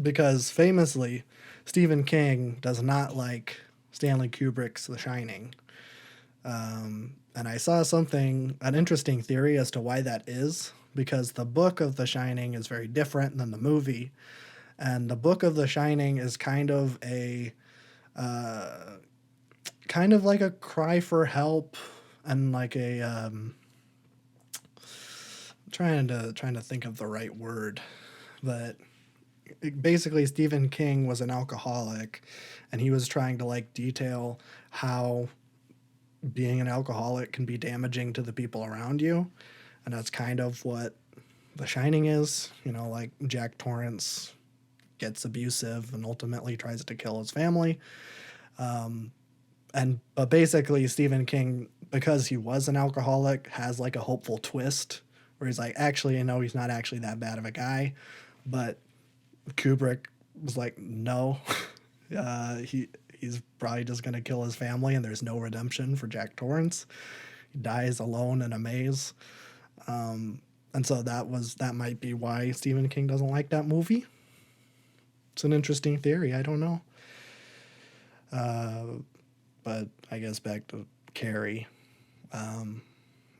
Because famously, Stephen King does not like Stanley Kubrick's The Shining. And I saw an interesting theory as to why that is. Because the book of The Shining is very different than the movie. And the book of The Shining is kind of like a cry for help and like a trying to think of the right word, but basically Stephen King was an alcoholic and he was trying to like detail how being an alcoholic can be damaging to the people around you, and that's kind of what The Shining is. Like Jack Torrance gets abusive and ultimately tries to kill his family. But basically Stephen King, because he was an alcoholic, has like a hopeful twist where he's like, actually, he's not actually that bad of a guy. But Kubrick was like, no, he's probably just gonna kill his family, and there's no redemption for Jack Torrance. He dies alone in a maze. And so that might be why Stephen King doesn't like that movie. It's an interesting theory. I don't know. But I guess back to Carrie.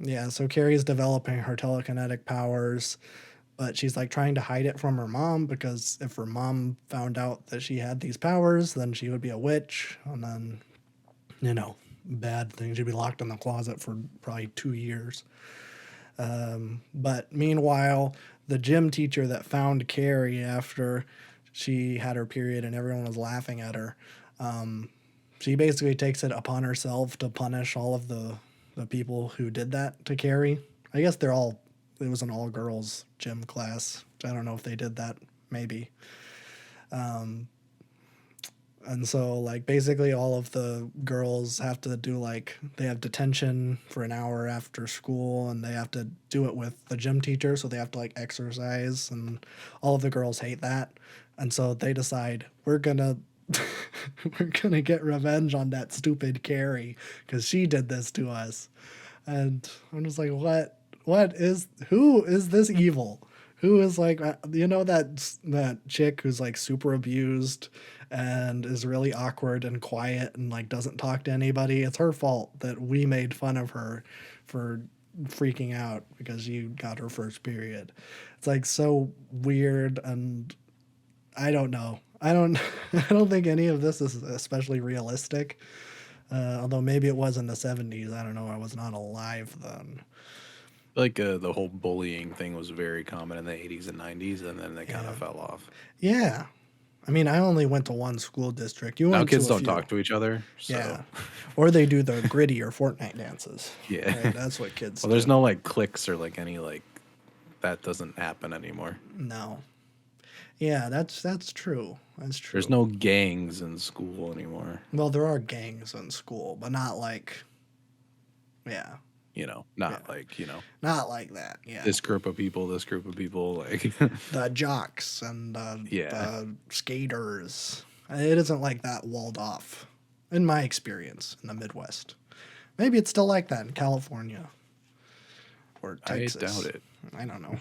Yeah, so Carrie is developing her telekinetic powers, but she's like trying to hide it from her mom because if her mom found out that she had these powers, then she would be a witch, and then, bad thing. She'd be locked in the closet for probably 2 years. But meanwhile, the gym teacher that found Carrie after she had her period and everyone was laughing at her, she basically takes it upon herself to punish all of the people who did that to Carrie. I guess it was an all girls gym class. I don't know if they did that, maybe. And so like basically all of the girls have to do they have detention for an hour after school, and they have to do it with the gym teacher, so they have to like exercise, and all of the girls hate that. And so they decide we're gonna get revenge on that stupid Carrie because she did this to us. And I'm just like, who is this evil? Who is like, that chick who's like super abused and is really awkward and quiet and like doesn't talk to anybody. It's her fault that we made fun of her for freaking out because you got her first period. It's like so weird, and I don't know. I don't think any of this is especially realistic. Although maybe it was in the 70s. I don't know. I was not alive then. Like the whole bullying thing was very common in the 80s and 90s, and then they kind of fell off. Yeah. I mean, I only went to one school district. You Now went kids to a don't few. talk to each other. So. Yeah. Or they do the gritty or Fortnite dances. Yeah. Right? That's what kids Well, do. there's no like cliques or like any like that doesn't happen anymore. No. Yeah, that's true. That's true. There's no gangs in school anymore. Well, there are gangs in school, but not like, Not not like that. Yeah. this group of people, like The jocks and the skaters. It isn't like that walled off, in my experience in the Midwest. Maybe it's still like that in California or Texas. I doubt it. I don't know.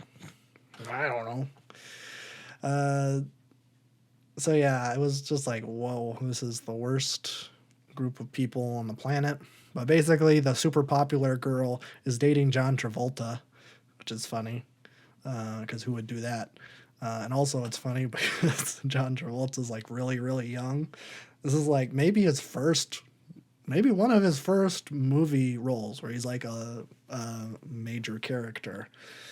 So yeah, it was just like, whoa, this is the worst group of people on the planet. But basically, the super popular girl is dating John Travolta, which is funny. because who would do that? And also, it's funny because John Travolta's like really, really young. This is like maybe one of his first movie roles where he's like a major character.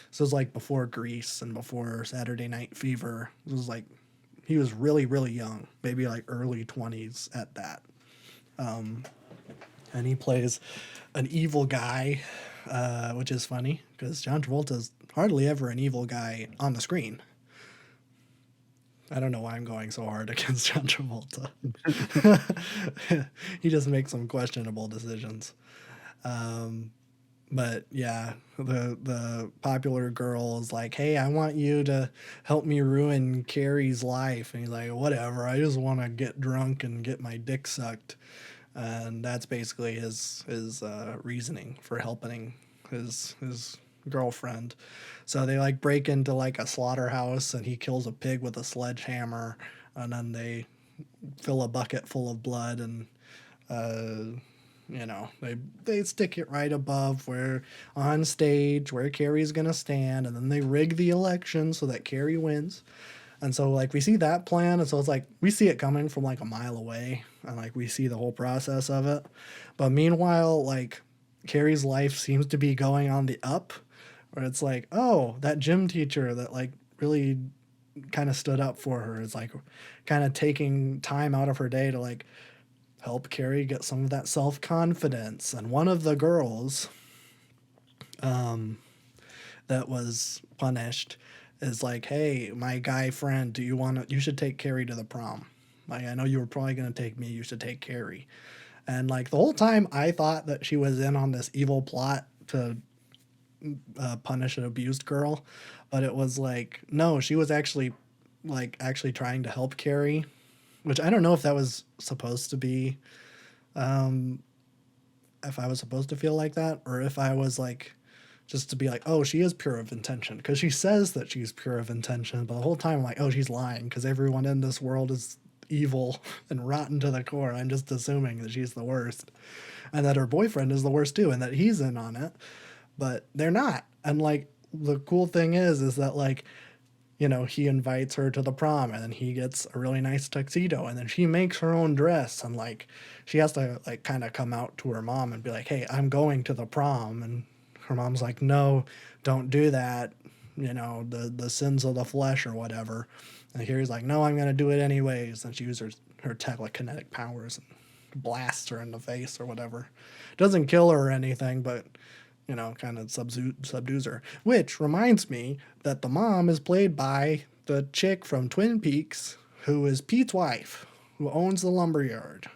So it's like before Grease and before Saturday Night Fever. It was like he was really, really young, maybe like early 20s at that. And he plays an evil guy, which is funny because John Travolta's hardly ever an evil guy on the screen. I don't know why I'm going so hard against John Travolta. He just makes some questionable decisions. But yeah, the popular girl is like, "Hey, I want you to help me ruin Carrie's life," and he's like, "Whatever. I just want to get drunk and get my dick sucked," and that's basically his reasoning for helping his girlfriend. So they like break into like a slaughterhouse, and he kills a pig with a sledgehammer, and then they fill a bucket full of blood and they stick it right above where on stage where Carrie's gonna stand, and then they rig the election so that Carrie wins. And so like we see that plan, and so it's like we see it coming from like a mile away, and like we see the whole process of it. But meanwhile, like Carrie's life seems to be going on the up, where it's like, oh, that gym teacher that like really kind of stood up for her is like kind of taking time out of her day to like help Carrie get some of that self confidence. And one of the girls that was punished is like, "Hey, my guy friend, you should take Carrie to the prom. Like, I know you were probably going to take me. You should take Carrie." And like the whole time I thought that she was in on this evil plot to punish an abused girl. But it was like, no, she was actually trying to help Carrie, which I don't know if that was supposed to be, if I was supposed to feel like that, or if I was like, just to be like, oh, she is pure of intention. Because she says that she's pure of intention, but the whole time I'm like, oh, she's lying because everyone in this world is evil and rotten to the core. I'm just assuming that she's the worst. And that her boyfriend is the worst too, and that he's in on it. But they're not. And like the cool thing is that like, he invites her to the prom, and then he gets a really nice tuxedo, and then she makes her own dress, and like she has to like kind of come out to her mom and be like, "Hey, I'm going to the prom." And her mom's like, "No, don't do that. The sins of the flesh or whatever." And Carrie's like, "No, I'm going to do it anyways." And she uses her telekinetic powers and blasts her in the face or whatever. Doesn't kill her or anything, but kind of subdues her. Which reminds me that the mom is played by the chick from Twin Peaks, who is Pete's wife, who owns the lumberyard.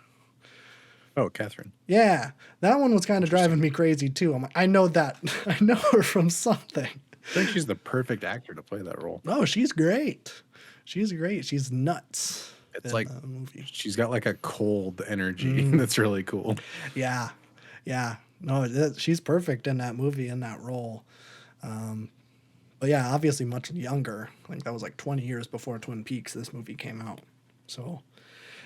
Oh, Catherine. Yeah, that one was kind of driving me crazy too. I'm like, I know that. I know her from something. I think she's the perfect actor to play that role. Oh, she's great. She's great. She's nuts. It's like she's got like a cold energy that's really cool. Yeah, yeah. No, she's perfect in that movie, in that role. But yeah, obviously much younger. I think that was like 20 years before Twin Peaks this movie came out. So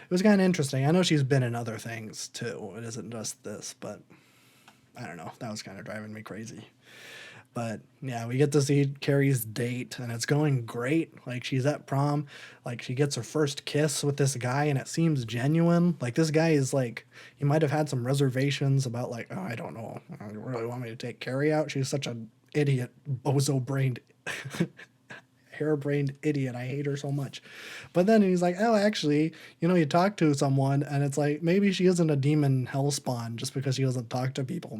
it was kind of interesting. I know she's been in other things too. It isn't just this, but I don't know. That was kind of driving me crazy. But yeah, we get to see Carrie's date, and it's going great. Like she's at prom, like she gets her first kiss with this guy, and it seems genuine. Like this guy is like, he might have had some reservations about like, oh, I don't know, you really want me to take Carrie out? She's such an idiot, bozo-brained, harebrained idiot. I hate her so much. But then he's like, oh, actually, you talk to someone, and it's like maybe she isn't a demon hellspawn just because she doesn't talk to people.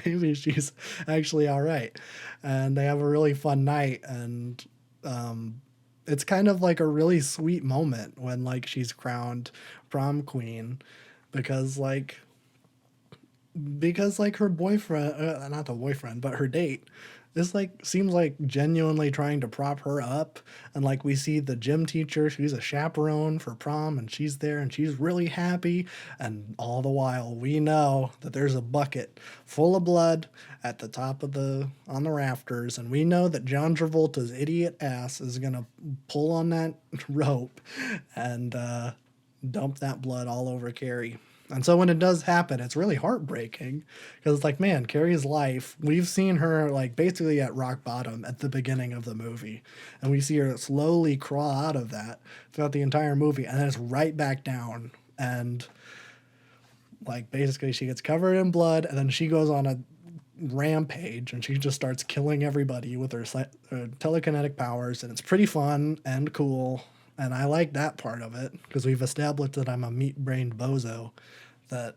Maybe she's actually all right. And they have a really fun night, and it's kind of like a really sweet moment when like she's crowned prom queen because her boyfriend, not the boyfriend, but her date, this like seems like genuinely trying to prop her up. And like we see the gym teacher, she's a chaperone for prom, and she's there and she's really happy. And all the while we know that there's a bucket full of blood at the top of on the rafters, and we know that John Travolta's idiot ass is gonna pull on that rope and dump that blood all over Carrie. And so when it does happen, it's really heartbreaking because it's like, man, Carrie's life, we've seen her like basically at rock bottom at the beginning of the movie. And we see her slowly crawl out of that throughout the entire movie. And then it's right back down. And like basically she gets covered in blood and then she goes on a rampage and she just starts killing everybody with her telekinetic powers. And it's pretty fun and cool. And I like that part of it because we've established that I'm a meat-brained bozo that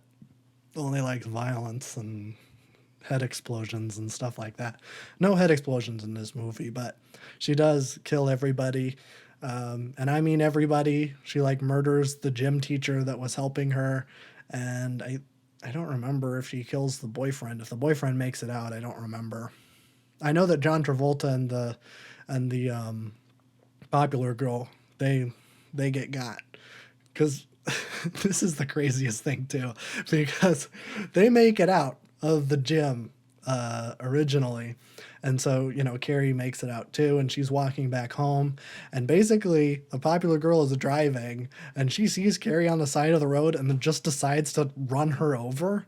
only likes violence and head explosions and stuff like that. No head explosions in this movie, but she does kill everybody. And I mean everybody. She like murders the gym teacher that was helping her. And I don't remember if she kills the boyfriend. If the boyfriend makes it out, I don't remember. I know that John Travolta and the popular girl, they get got. Because this is the craziest thing too, because they make it out of the gym originally. And so, you know, Carrie makes it out too, and she's walking back home. And basically, the popular girl is driving, and she sees Carrie on the side of the road and then just decides to run her over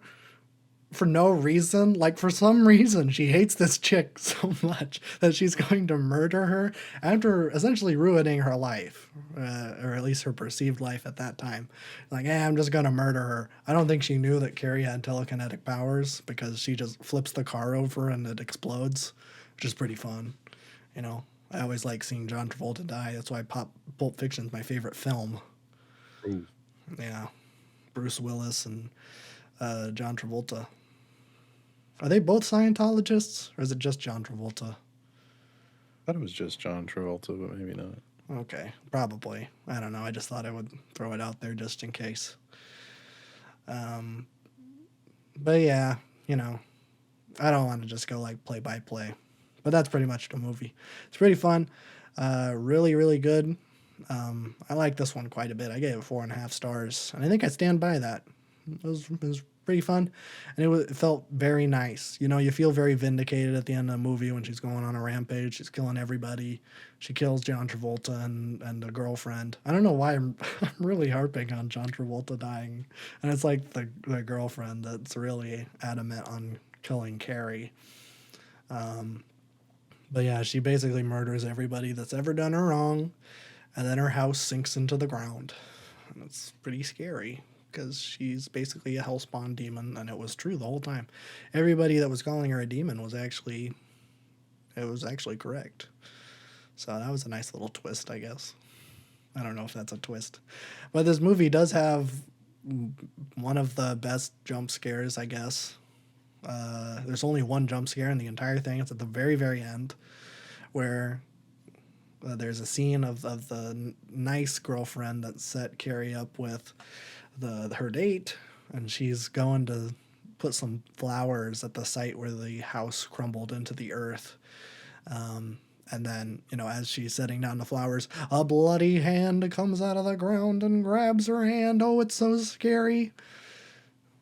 for no reason. Like, for some reason, she hates this chick so much that she's going to murder her after essentially ruining her life, or at least her perceived life at that time. Like, I'm just going to murder her. I don't think she knew that Carrie had telekinetic powers because she just flips the car over and it explodes, which is pretty fun. You know, I always like seeing John Travolta die. That's why Pulp Fiction's my favorite film. Ooh. Yeah. Bruce Willis and John Travolta. Are they both Scientologists, or is it just John Travolta? I thought it was just John Travolta, but maybe not. Okay, probably. I don't know. I just thought I would throw it out there just in case. But yeah, you know, I don't want to just go like play by play. But that's pretty much the movie. It's pretty fun. Really, really good. I like this one quite a bit. I gave it 4.5 stars, and I think I stand by that. It was pretty fun, and it felt very nice. You know, you feel very vindicated at the end of the movie when she's going on a rampage. She's killing everybody. She kills John Travolta and a girlfriend. I don't know why I'm really harping on John Travolta dying, and it's like the girlfriend that's really adamant on killing Carrie. But yeah, she basically murders everybody that's ever done her wrong, and then her house sinks into the ground, and it's pretty scary. Because she's basically a hellspawn demon, and it was true the whole time. Everybody that was calling her a demon was actually correct. So that was a nice little twist, I guess. I don't know if that's a twist, but this movie does have one of the best jump scares, I guess. There's only one jump scare in the entire thing. It's at the very, very end, where there's a scene of the nice girlfriend that set Carrie up with her date, and she's going to put some flowers at the site where the house crumbled into the earth. And then, you know, as she's setting down the flowers, a bloody hand comes out of the ground and grabs her hand. Oh, it's so scary.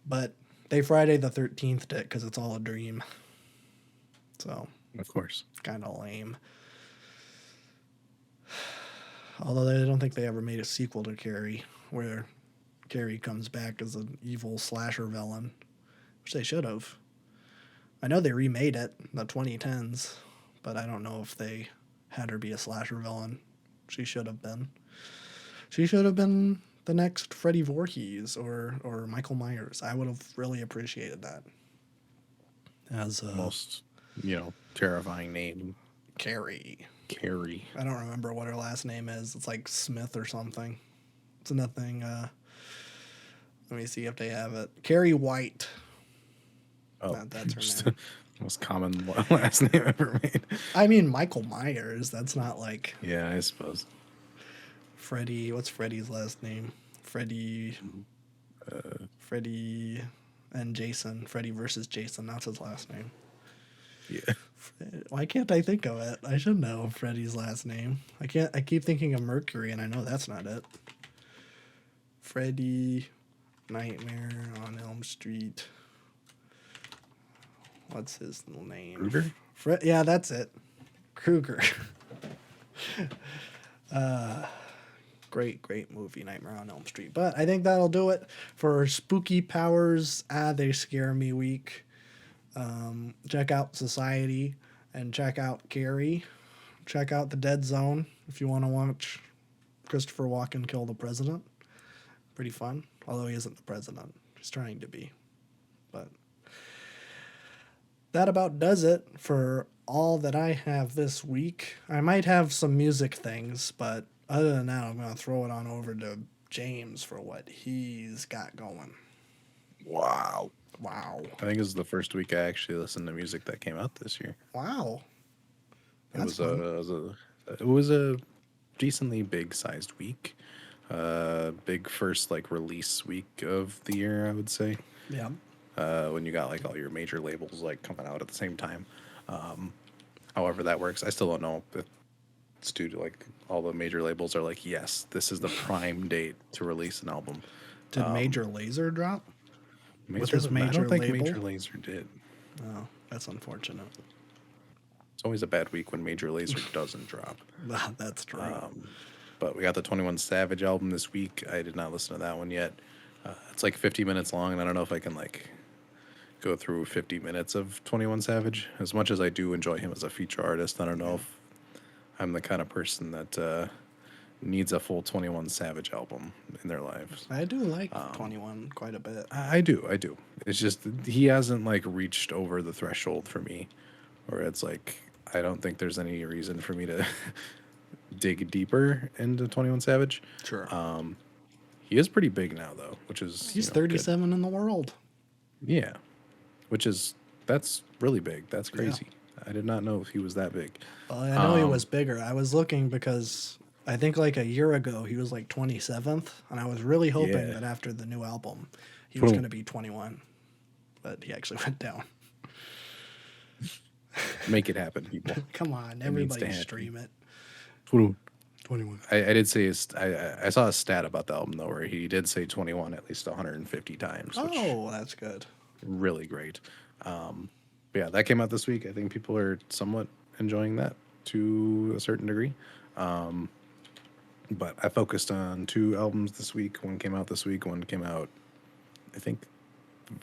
But they Friday the 13th it because it's all a dream. So, of course, kind of lame. Although I don't think they ever made a sequel to Carrie where Carrie comes back as an evil slasher villain, which they should have. I know they remade it in the 2010s, but I don't know if they had her be a slasher villain. She should have been. She should have been the next Freddy Voorhees or Michael Myers. I would have really appreciated that. As most, you know, terrifying name. Carrie. I don't remember what her last name is. It's like Smith or something. It's nothing. Let me see if they have it. Carrie White. Oh, that's her name. Most common last name ever made. I mean, Michael Myers. That's not like. Yeah, I suppose. Freddy. What's Freddy's last name? Freddy and Jason. Freddy versus Jason. That's his last name. Yeah. Why can't I think of it? I should know Freddy's last name. I can't. I keep thinking of Mercury, and I know that's not it. Freddy. Nightmare on Elm Street. What's his name? Krueger? Yeah, that's it. Krueger. Great movie, Nightmare on Elm Street. But I think that'll do it for Spooky Powers. They scare me week. Check out Society and check out Carrie. Check out The Dead Zone if you want to watch Christopher Walken kill the president. Pretty fun, although he isn't the president. He's trying to be. But that about does it for all that I have this week. I might have some music things, but other than that, I'm going to throw it on over to James for what he's got going. Wow. Wow. I think this is the first week I actually listened to music that came out this year. Wow. It was a decently big sized week. Big first like release week of the year, I would say. Yeah. When you got like all your major labels like coming out at the same time. However that works, I still don't know if it's due to like all the major labels are like, yes, this is the prime date to release an album. Did Major Lazer drop? With his I major don't think label? Major Lazer did. Oh, that's unfortunate. It's always a bad week when Major Lazer doesn't drop. That's true. But we got the 21 Savage album this week. I did not listen to that one yet. It's like 50 minutes long, and I don't know if I can like go through 50 minutes of 21 Savage. As much as I do enjoy him as a feature artist, I don't know if I'm the kind of person that needs a full 21 Savage album in their lives. I do like 21 quite a bit. I do. It's just he hasn't like reached over the threshold for me, where it's like I don't think there's any reason for me to dig deeper into 21 Savage. Sure. He is pretty big now though, which is He's 37 in the world. Yeah, that's really big. That's crazy. I did not know if he was that big. Well, I know he was bigger. I was looking because I think like a year ago he was like 27th, and I was really hoping that after the new album he was going to be 21, but he actually went down. Make it happen, people. Come on, everybody stream it. 21. I did say I saw a stat about the album though, where he did say 21 at least 150 times. Oh, that's good. Really great. But yeah, that came out this week. I think people are somewhat enjoying that to a certain degree. But I focused on 2 albums this week. One came out this week. One came out, I think,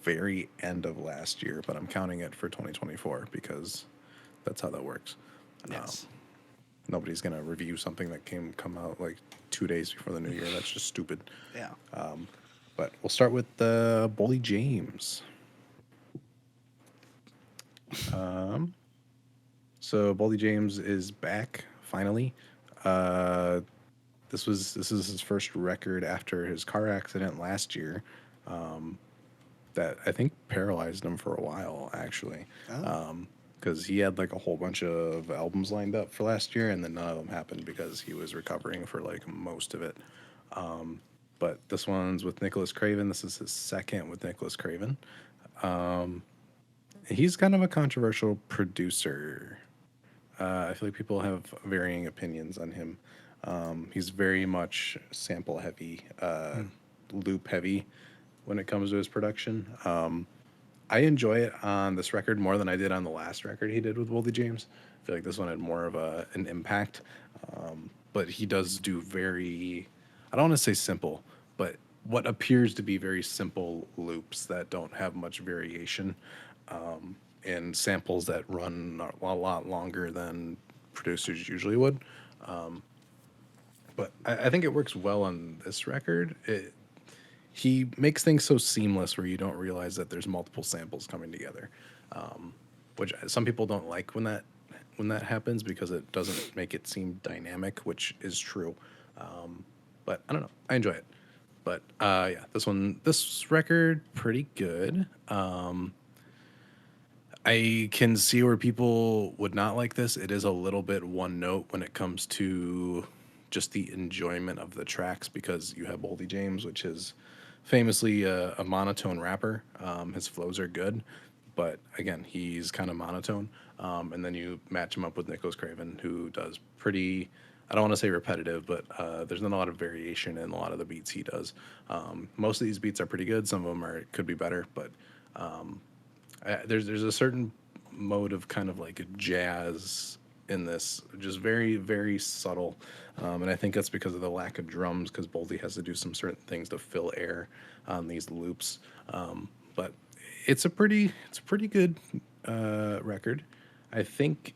very end of last year. But I'm counting it for 2024 because that's how that works. Yes. Nobody's gonna review something that come out like 2 days before the new year. That's just stupid. Yeah. But we'll start with Boldy James. So Boldy James is back finally. This is his first record after his car accident last year, that I think paralyzed him for a while actually, because he had like a whole bunch of albums lined up for last year, and then none of them happened because he was recovering for like most of it. But this one's with Nicholas Craven. This is his second with Nicholas Craven. He's kind of a controversial producer. I feel like people have varying opinions on him. He's very much sample heavy, loop heavy when it comes to his production. I enjoy it on this record more than I did on the last record he did with Boldy James. I feel like this one had more of an impact. But he does do very, I don't want to say simple, but what appears to be very simple loops that don't have much variation, and samples that run a lot longer than producers usually would. But I think it works well on this record. He makes things so seamless where you don't realize that there's multiple samples coming together, which some people don't like when that happens because it doesn't make it seem dynamic, which is true. But I don't know. I enjoy it. But yeah, this record, pretty good. I can see where people would not like this. It is a little bit one note when it comes to just the enjoyment of the tracks, because you have Boldy James, which is famously a monotone rapper. His flows are good, but again, he's kind of monotone. And then you match him up with Nicholas Craven, who does pretty, I don't want to say repetitive, but there's not a lot of variation in a lot of the beats he does. Most of these beats are pretty good. Some of them could be better, but there's a certain mode of kind of like a jazz in this, just very, very subtle. And I think that's because of the lack of drums, because Boldy has to do some certain things to fill air on these loops. But it's a pretty good record. I think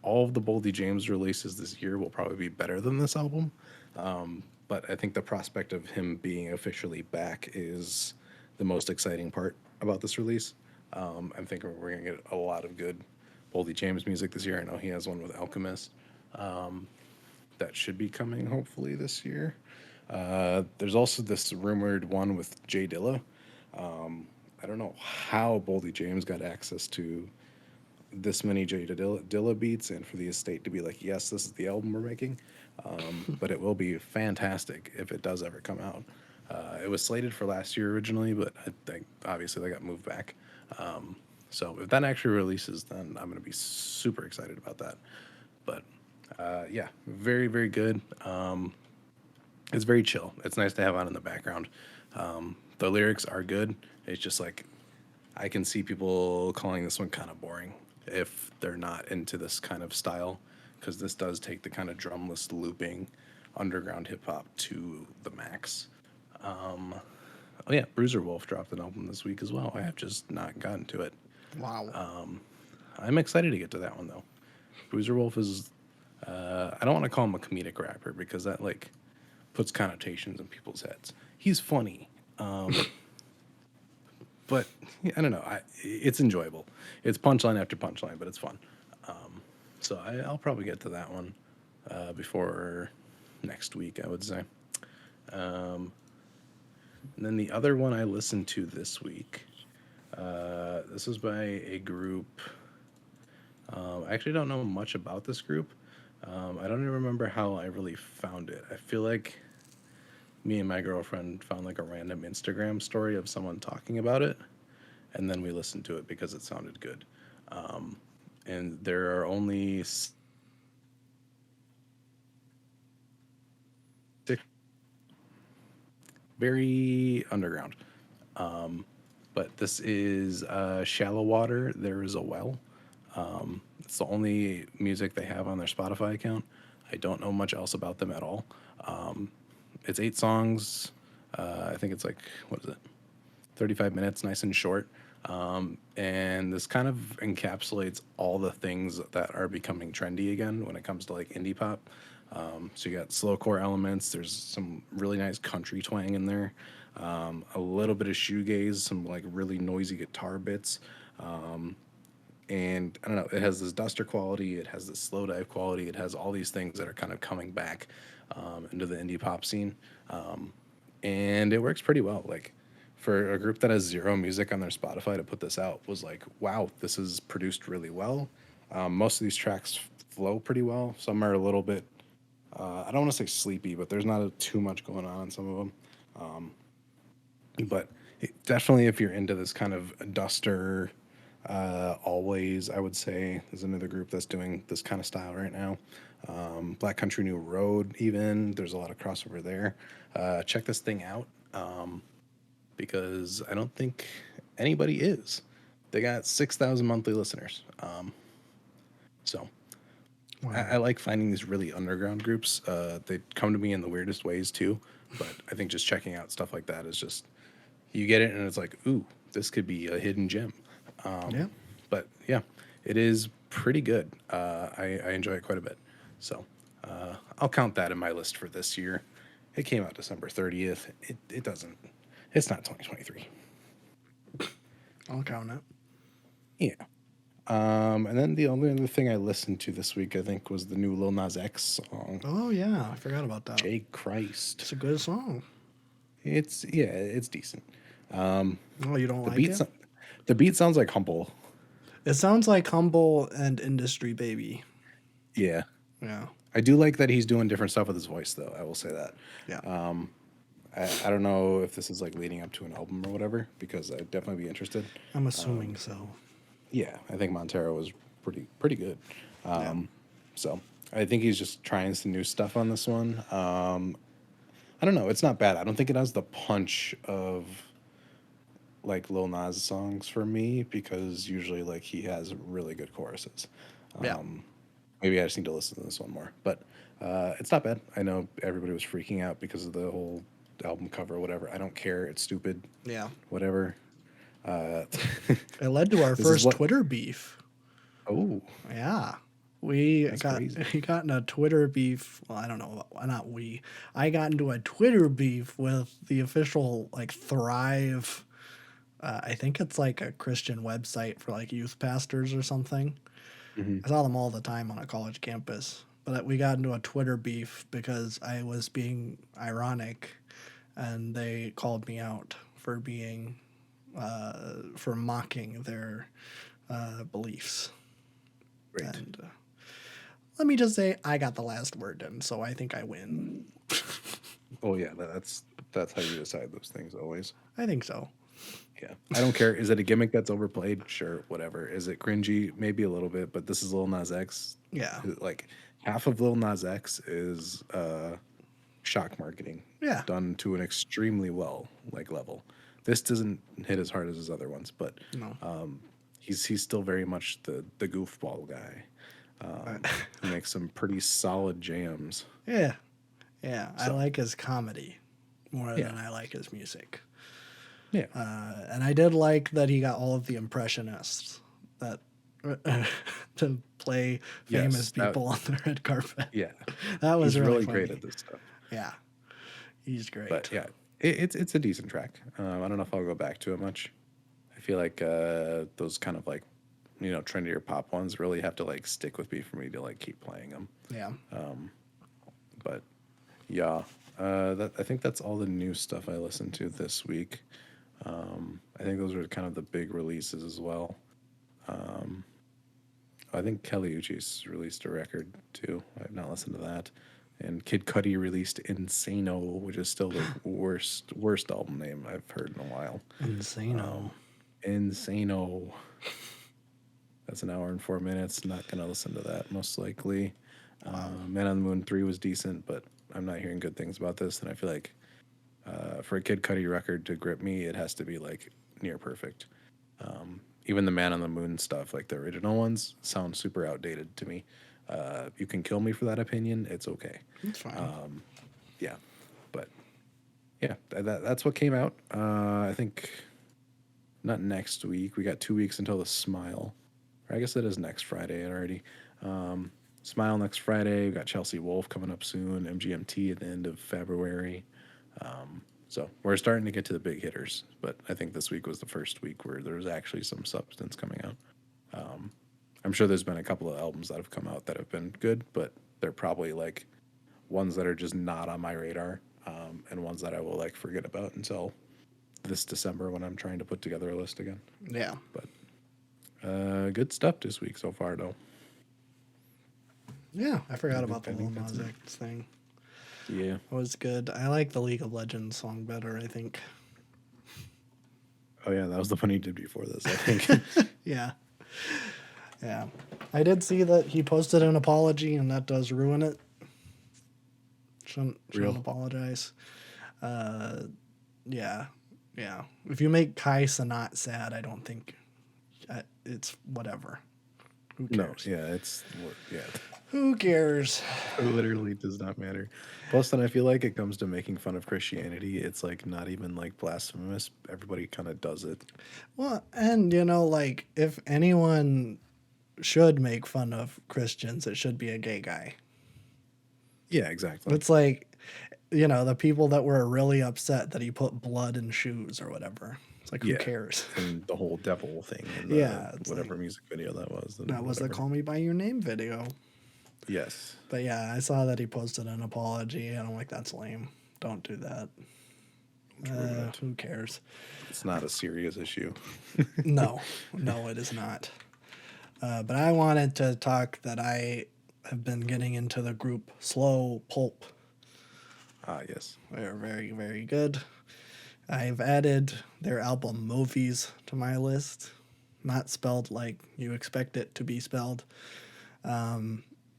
all of the Boldy James releases this year will probably be better than this album. But I think the prospect of him being officially back is the most exciting part about this release. I'm thinking we're gonna get a lot of good Boldy James music this year. I know he has one with Alchemist that should be coming hopefully this year. There's also this rumored one with Jay Dilla. I don't know how Boldy James got access to this many Dilla beats and for the estate to be like, yes, this is the album we're making. But it will be fantastic if it does ever come out. It was slated for last year originally, but I think obviously they got moved back. So if that actually releases, then I'm going to be super excited about that. But yeah, very, very good. It's very chill. It's nice to have on in the background. The lyrics are good. It's just like I can see people calling this one kind of boring if they're not into this kind of style, because this does take the kind of drumless looping underground hip hop to the max. Oh yeah, Bruiser Wolf dropped an album this week as well. I have just not gotten to it. Wow. I'm excited to get to that one though. Bruiser Wolf is I don't want to call him a comedic rapper because that like puts connotations in people's heads. He's funny. But yeah, I don't know. It's enjoyable. It's punchline after punchline, but it's fun. So I'll probably get to that one before next week, I would say. And then the other one I listened to this week, this was by a group. I actually don't know much about this group. I don't even remember how I really found it. I feel like me and my girlfriend found like a random Instagram story of someone talking about it, and then we listened to it because it sounded good. And there are only six, very underground. But this is Shallow Water. There is a well. It's the only music they have on their Spotify account. I don't know much else about them at all. It's 8 songs. I think it's like, what is it? 35 minutes, nice and short. And this kind of encapsulates all the things that are becoming trendy again when it comes to like indie pop. So you got slowcore elements. There's some really nice country twang in there. A little bit of shoegaze, some like really noisy guitar bits. And I don't know, it has this duster quality, it has this slow dive quality, it has all these things that are kind of coming back into the indie pop scene. And it works pretty well. Like for a group that has zero music on their Spotify to put this out was like, wow, this is produced really well. Most of these tracks flow pretty well. Some are a little bit, I don't want to say sleepy, but there's not too much going on in some of them. But definitely, if you're into this kind of duster, always, I would say, is another group that's doing this kind of style right now. Black Country New Road, even there's a lot of crossover there. Check this thing out because I don't think anybody is. They got 6,000 monthly listeners. So Wow. I like finding these really underground groups. They come to me in the weirdest ways too, but I think just checking out stuff like that is just you get it and it's like, ooh, this could be a hidden gem. Yeah. But yeah, it is pretty good. I enjoy it quite a bit. So I'll count that in my list for this year. It came out December 30th. It doesn't. It's not 2023. I'll count it. Yeah. And then the only other thing I listened to this week, I think, was the new Lil Nas X song, Oh yeah, I forgot about that. Jay Christ. It's a good song. It's decent. Oh, you don't The like beat, it? so- the beat sounds like Humble. It sounds like Humble and Industry Baby. Yeah. Yeah. I do like that he's doing different stuff with his voice, though. I will say that. Yeah. I don't know if this is like leading up to an album or whatever, because I'd definitely be interested. I'm assuming so. Yeah, I think Montero was pretty good. Yeah. So I think he's just trying some new stuff on this one. I don't know. It's not bad. I don't think it has the punch of like Lil Nas songs for me because usually like he has really good choruses. Yeah. maybe I just need to listen to this one more. But it's not bad. I know everybody was freaking out because of the whole album cover or whatever. I don't care. It's stupid. Yeah. Whatever. Uh, It led to our this is first what. Twitter beef. Oh, Yeah. We that's got crazy. we got in a Twitter beef. Well, I don't know, not we. I got into a Twitter beef with the official like Thrive. I think it's like a Christian website for like youth pastors or something. Hmm. I saw them all the time on a college campus. But we got into a Twitter beef because I was being ironic, and they called me out for being for mocking their beliefs. Great. And let me just say, I got the last word in, so I think I win. Oh yeah, that's how you decide those things always. I think so. Yeah, I don't care. Is it a gimmick that's overplayed? Sure, whatever. Is it cringy? Maybe a little bit, but this is Lil Nas X. Yeah. Like half of Lil Nas X is shock marketing Yeah. done to an extremely well level. This doesn't hit as hard as his other ones, but No. he's still very much the goofball guy who makes some pretty solid jams. Yeah. Yeah. I So like his comedy more yeah, than I like his music. yeah, And I did like that he got all of the impressionists that to play famous yes, people on the red carpet. yeah. That was He's really really funny. great at this stuff. Yeah. He's great. But yeah, it's a decent track. I don't know if I'll go back to it much. I feel like those kind of like trendier pop ones really have to like stick with me for me to like keep playing them. Yeah. But yeah, I think that's all the new stuff I listened to this week. I think those were kind of the big releases as well. I think Kelly Uchis released a record too. I have not listened to that. And Kid Cudi released Insano, which is still the worst album name I've heard in a while. Insano. Insano. That's an hour and 4 minutes. Not gonna listen to that most likely. Man on the Moon 3 was decent, but I'm not hearing good things about this. And I feel like for a Kid Cudi record to grip me, it has to be like near perfect. Even the Man on the Moon stuff, like the original ones, sound super outdated to me. You can kill me for that opinion. It's okay. That's fine. Yeah, but yeah, that's what came out. I think not next week. We got 2 weeks until the Smile. Or I guess it is next Friday already. Smile next Friday. We got Chelsea Wolf coming up soon. MGMT at the end of February. So we're starting to get to the big hitters, but I think this week was the first week where there was actually some substance coming out. I'm sure there's been a couple of albums that have come out that have been good, but they're probably like ones that are just not on my radar, and ones that I will like forget about until this December when I'm trying to put together a list again. Yeah. But good stuff this week so far, though. Yeah. I forgot I about the think Lil that's Nas it. X thing. Yeah. It was good. I like the League of Legends song better, I think. Oh yeah, that was the one he did before this, I think. Yeah. Yeah. I did see that he posted an apology, and that does ruin it. Shouldn't Real. apologize. Yeah. Yeah. If you make Kai Sanat sad, I don't think it's whatever. Who No, cares? yeah, yeah. Who cares? It literally does not matter. Plus, then I feel like it comes to making fun of Christianity. It's like not even like blasphemous. Everybody kind of does it. Well, and like if anyone should make fun of Christians, it should be a gay guy. Yeah, exactly. It's like, the people that were really upset that he put blood in shoes or whatever. It's like, who cares? And the whole devil thing. And Yeah, whatever music video that was. That was the Call Me By Your Name video. Yes. But yeah, I saw that he posted an apology, and I'm like, that's lame. Don't do that. Who cares? It's not a serious issue. No, it is not. But I wanted to talk that I have been getting into the group Slow Pulp. Ah, yes. They're very, very good. I've added their album Movies to my list. Not spelled like you expect it to be spelled.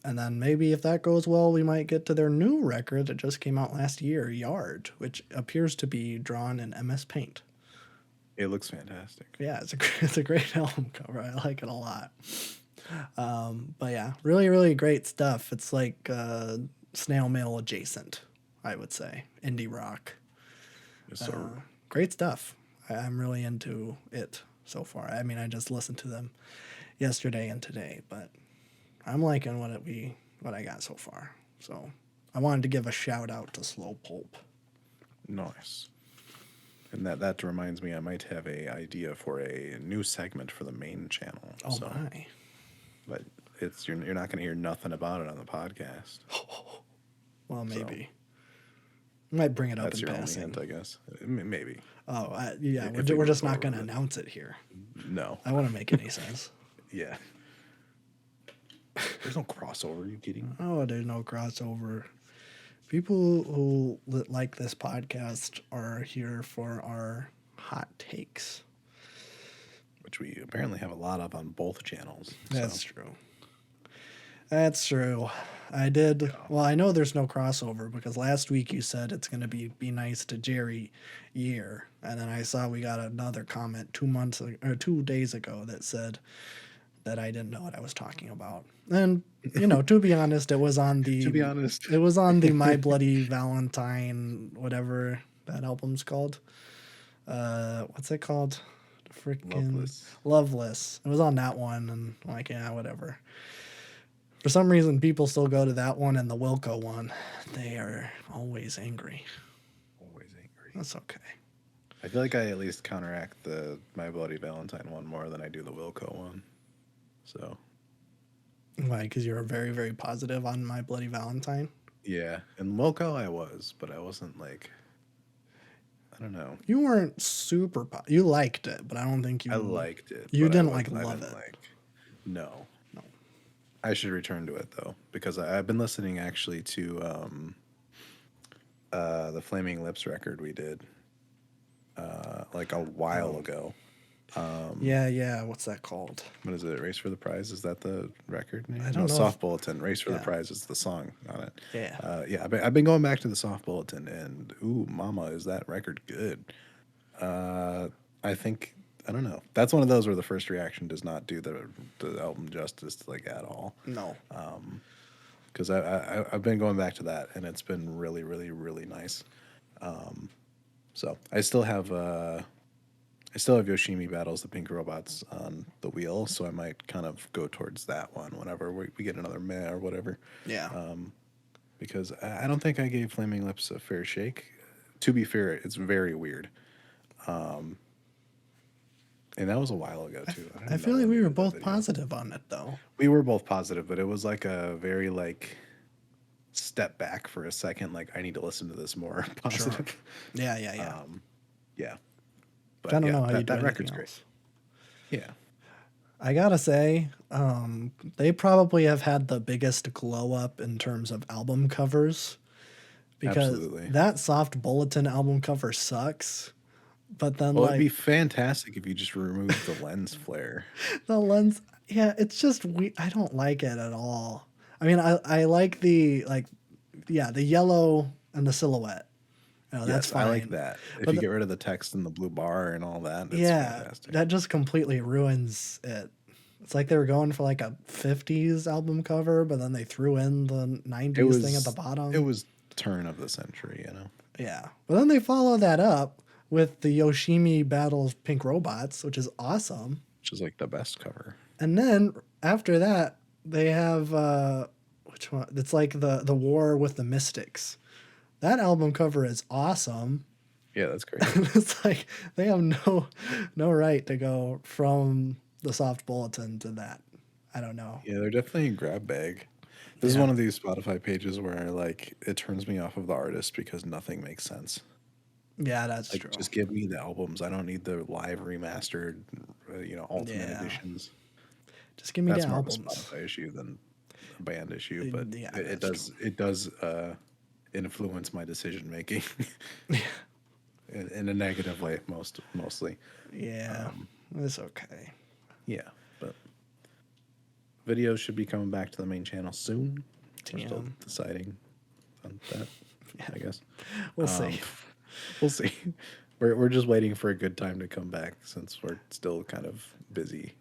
And then maybe if that goes well, we might get to their new record that just came out last year, Yard, which appears to be drawn in MS Paint. It looks fantastic. Yeah, it's a great album cover. I like it a lot. But yeah, really, really great stuff. It's like snail mail adjacent, I would say. Indie rock. Yes, sir. Great stuff. I'm really into it so far. I mean, I just listened to them yesterday and today, but I'm liking what I got so far. So I wanted to give a shout out to Slow Pulp. Nice. And that reminds me, I might have a idea for a new segment for the main channel. Oh my. But you're not going to hear nothing about it on the podcast. Well, maybe. Might bring it up That's in your passing. only hint, I guess. Maybe. Oh, yeah. If it We're goes just not over, going to but announce it here. No. I wouldn't make any sense. Yeah. There's no crossover. Are you kidding? Oh, there's no crossover. People who like this podcast are here for our hot takes. Which we apparently have a lot of on both channels. That's true. That's true. I did. Well, I know there's no crossover because last week you said it's going to be nice to Jerry Year. And then I saw we got another comment 2 days ago that said that I didn't know what I was talking about. And, to be honest, it was on the. To be honest. It was on the My Bloody Valentine, whatever that album's called. What's it called? Freaking Loveless. It was on that one, and I'm like, yeah, whatever. For some reason, people still go to that one and the Wilco one. They are always angry. Always angry. That's okay. I feel like I at least counteract the My Bloody Valentine one more than I do the Wilco one. So. Why? Because you're very, very positive on My Bloody Valentine? Yeah. And Wilco I was, but I wasn't like... I don't know. You weren't super... you liked it, but I don't think you... I liked it. You didn't love it. No. I should return to it, though, because I've been listening, actually, to the Flaming Lips record we did like a while ago. Yeah. What's that called? What is it? Race for the Prize? Is that the record name? I don't know. Soft Bulletin. Race for the Prize is the song on it. Yeah. I've been going back to the Soft Bulletin, and ooh, mama, is that record good? I think, I don't know. That's one of those where the first reaction does not do the album justice, like, at all. No. Because I've been going back to that, and it's been really, really, really nice. So I still have Yoshimi Battles the Pink Robots on the wheel, so I might kind of go towards that one whenever we get another meh or whatever. Yeah. Because I don't think I gave Flaming Lips a fair shake. To be fair, it's very weird. And that was a while ago, too. I feel like we were both positive on it, though. We were both positive, but it was like a very, like, step back for a second. Like, I need to listen to this more positive. Sure. Yeah. Yeah. But I don't know how you do that record's anything great. else. Yeah. I gotta say, they probably have had the biggest glow up in terms of album covers. Because Absolutely. that Soft Bulletin album cover sucks. But then, Well, it'd be fantastic if you just removed the lens flare. The lens, yeah, it's just I don't like it at all. I mean, I like the yellow and the silhouette. That's fine. I like that. If you get rid of the text and the blue bar and all that, it's fantastic. That just completely ruins it. It's like they were going for like a 50s album cover, but then they threw in the 90s thing at the bottom. It was turn of the century, Yeah. But then they follow that up with the Yoshimi Battles Pink Robots, which is awesome. Which is like the best cover. And then after that, they have which one? It's like the War with the Mystics. That album cover is awesome. Yeah, that's great. It's like they have no right to go from the Soft Bulletin to that. I don't know. Yeah, they're definitely a grab bag. This is one of these Spotify pages where like it turns me off of the artist because nothing makes sense. Yeah, that's like, true. Just give me the albums. I don't need the live remastered, ultimate editions. Just give me the albums. That's more of a Spotify issue than a band issue, but it does influence my decision making in a negative way mostly. Yeah, it's okay. Yeah, but videos should be coming back to the main channel soon. We're still deciding on that, I guess. We'll see. We'll see. We're just waiting for a good time to come back since we're still kind of busy.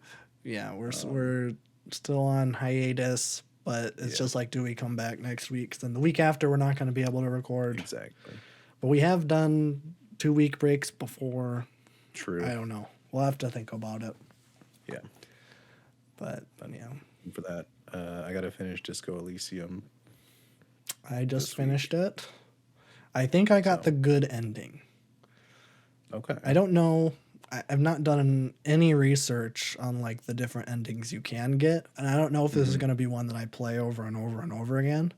Yeah, we're still on hiatus, but it's Yeah, just like, do we come back next week? 'Cause then the week after, we're not going to be able to record. exactly. But we have done 2 week breaks before. True. I don't know. We'll have to think about it. Yeah. But But yeah, for that, I gotta finish Disco Elysium. I just this week. finished it. I think I got So- the good ending. Okay. I don't know. I've not done any research on like the different endings you can get, and I don't know if this is going to be one that I play over and over and over again.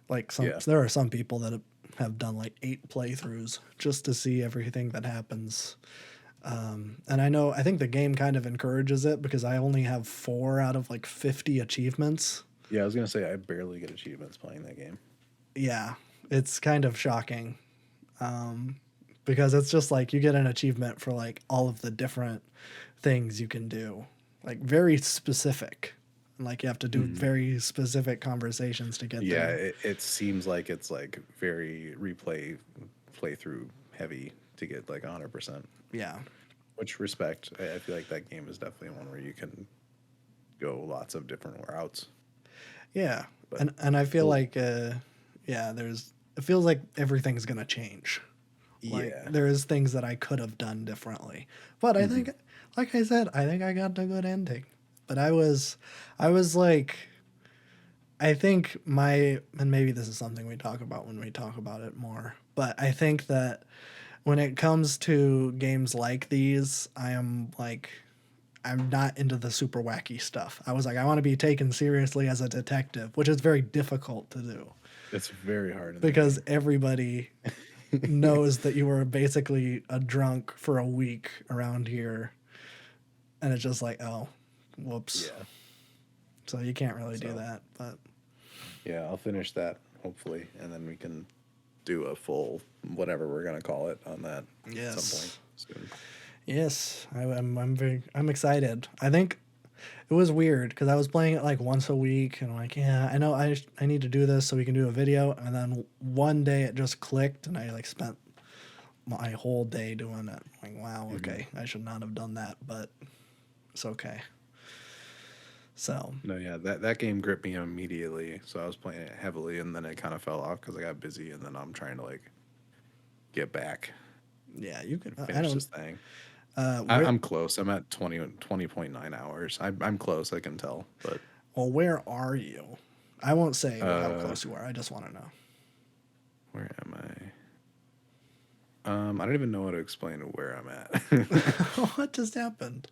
Like Yeah. there are some people that have done like 8 playthroughs just to see everything that happens. And I think the game kind of encourages it because I only have 4 out of like 50 achievements. Yeah, I was gonna say I barely get achievements playing that game. Yeah, it's kind of shocking. Because it's just like you get an achievement for like all of the different things you can do, like very specific. And like you have to do very specific conversations to get Yeah, there. it seems like it's like very playthrough heavy to get like 100%. Yeah. Which respect. I feel like that game is definitely one where you can go lots of different routes. Yeah. But And I feel cool. like it feels like everything's gonna change. Like Yeah. there's things that I could have done differently. But I think, like I said, I think I got a good ending. But I was like, I think and maybe this is something we talk about when we talk about it more, but I think that when it comes to games like these, I'm not into the super wacky stuff. I was like, I want to be taken seriously as a detective, which is very difficult to do It's very hard in because everybody knows that you were basically a drunk for a week around here. And it's just like, oh, whoops. Yeah. So you can't really do So- that. But Yeah, I'll finish that hopefully, and then we can do a full whatever we're gonna call it on that at Yes. some point soon. yes, I'm excited. I think it was weird because I was playing it like once a week, and I'm like, yeah, I know I need to do this so we can do a video. And then one day it just clicked, and I like spent my whole day doing it. Like, wow, okay, I should not have done that, but it's okay. So No, yeah, that game gripped me immediately, so I was playing it heavily, and then it kind of fell off because I got busy, and then I'm trying to like get back, yeah, you can. I finish don't. this thing. Where, I'm close. I'm at 20.9 hours. I'm close. I can tell, but well, where are you? I won't say how close you are. I just want to know. where am I? I don't even know how to explain where I'm at. What just happened?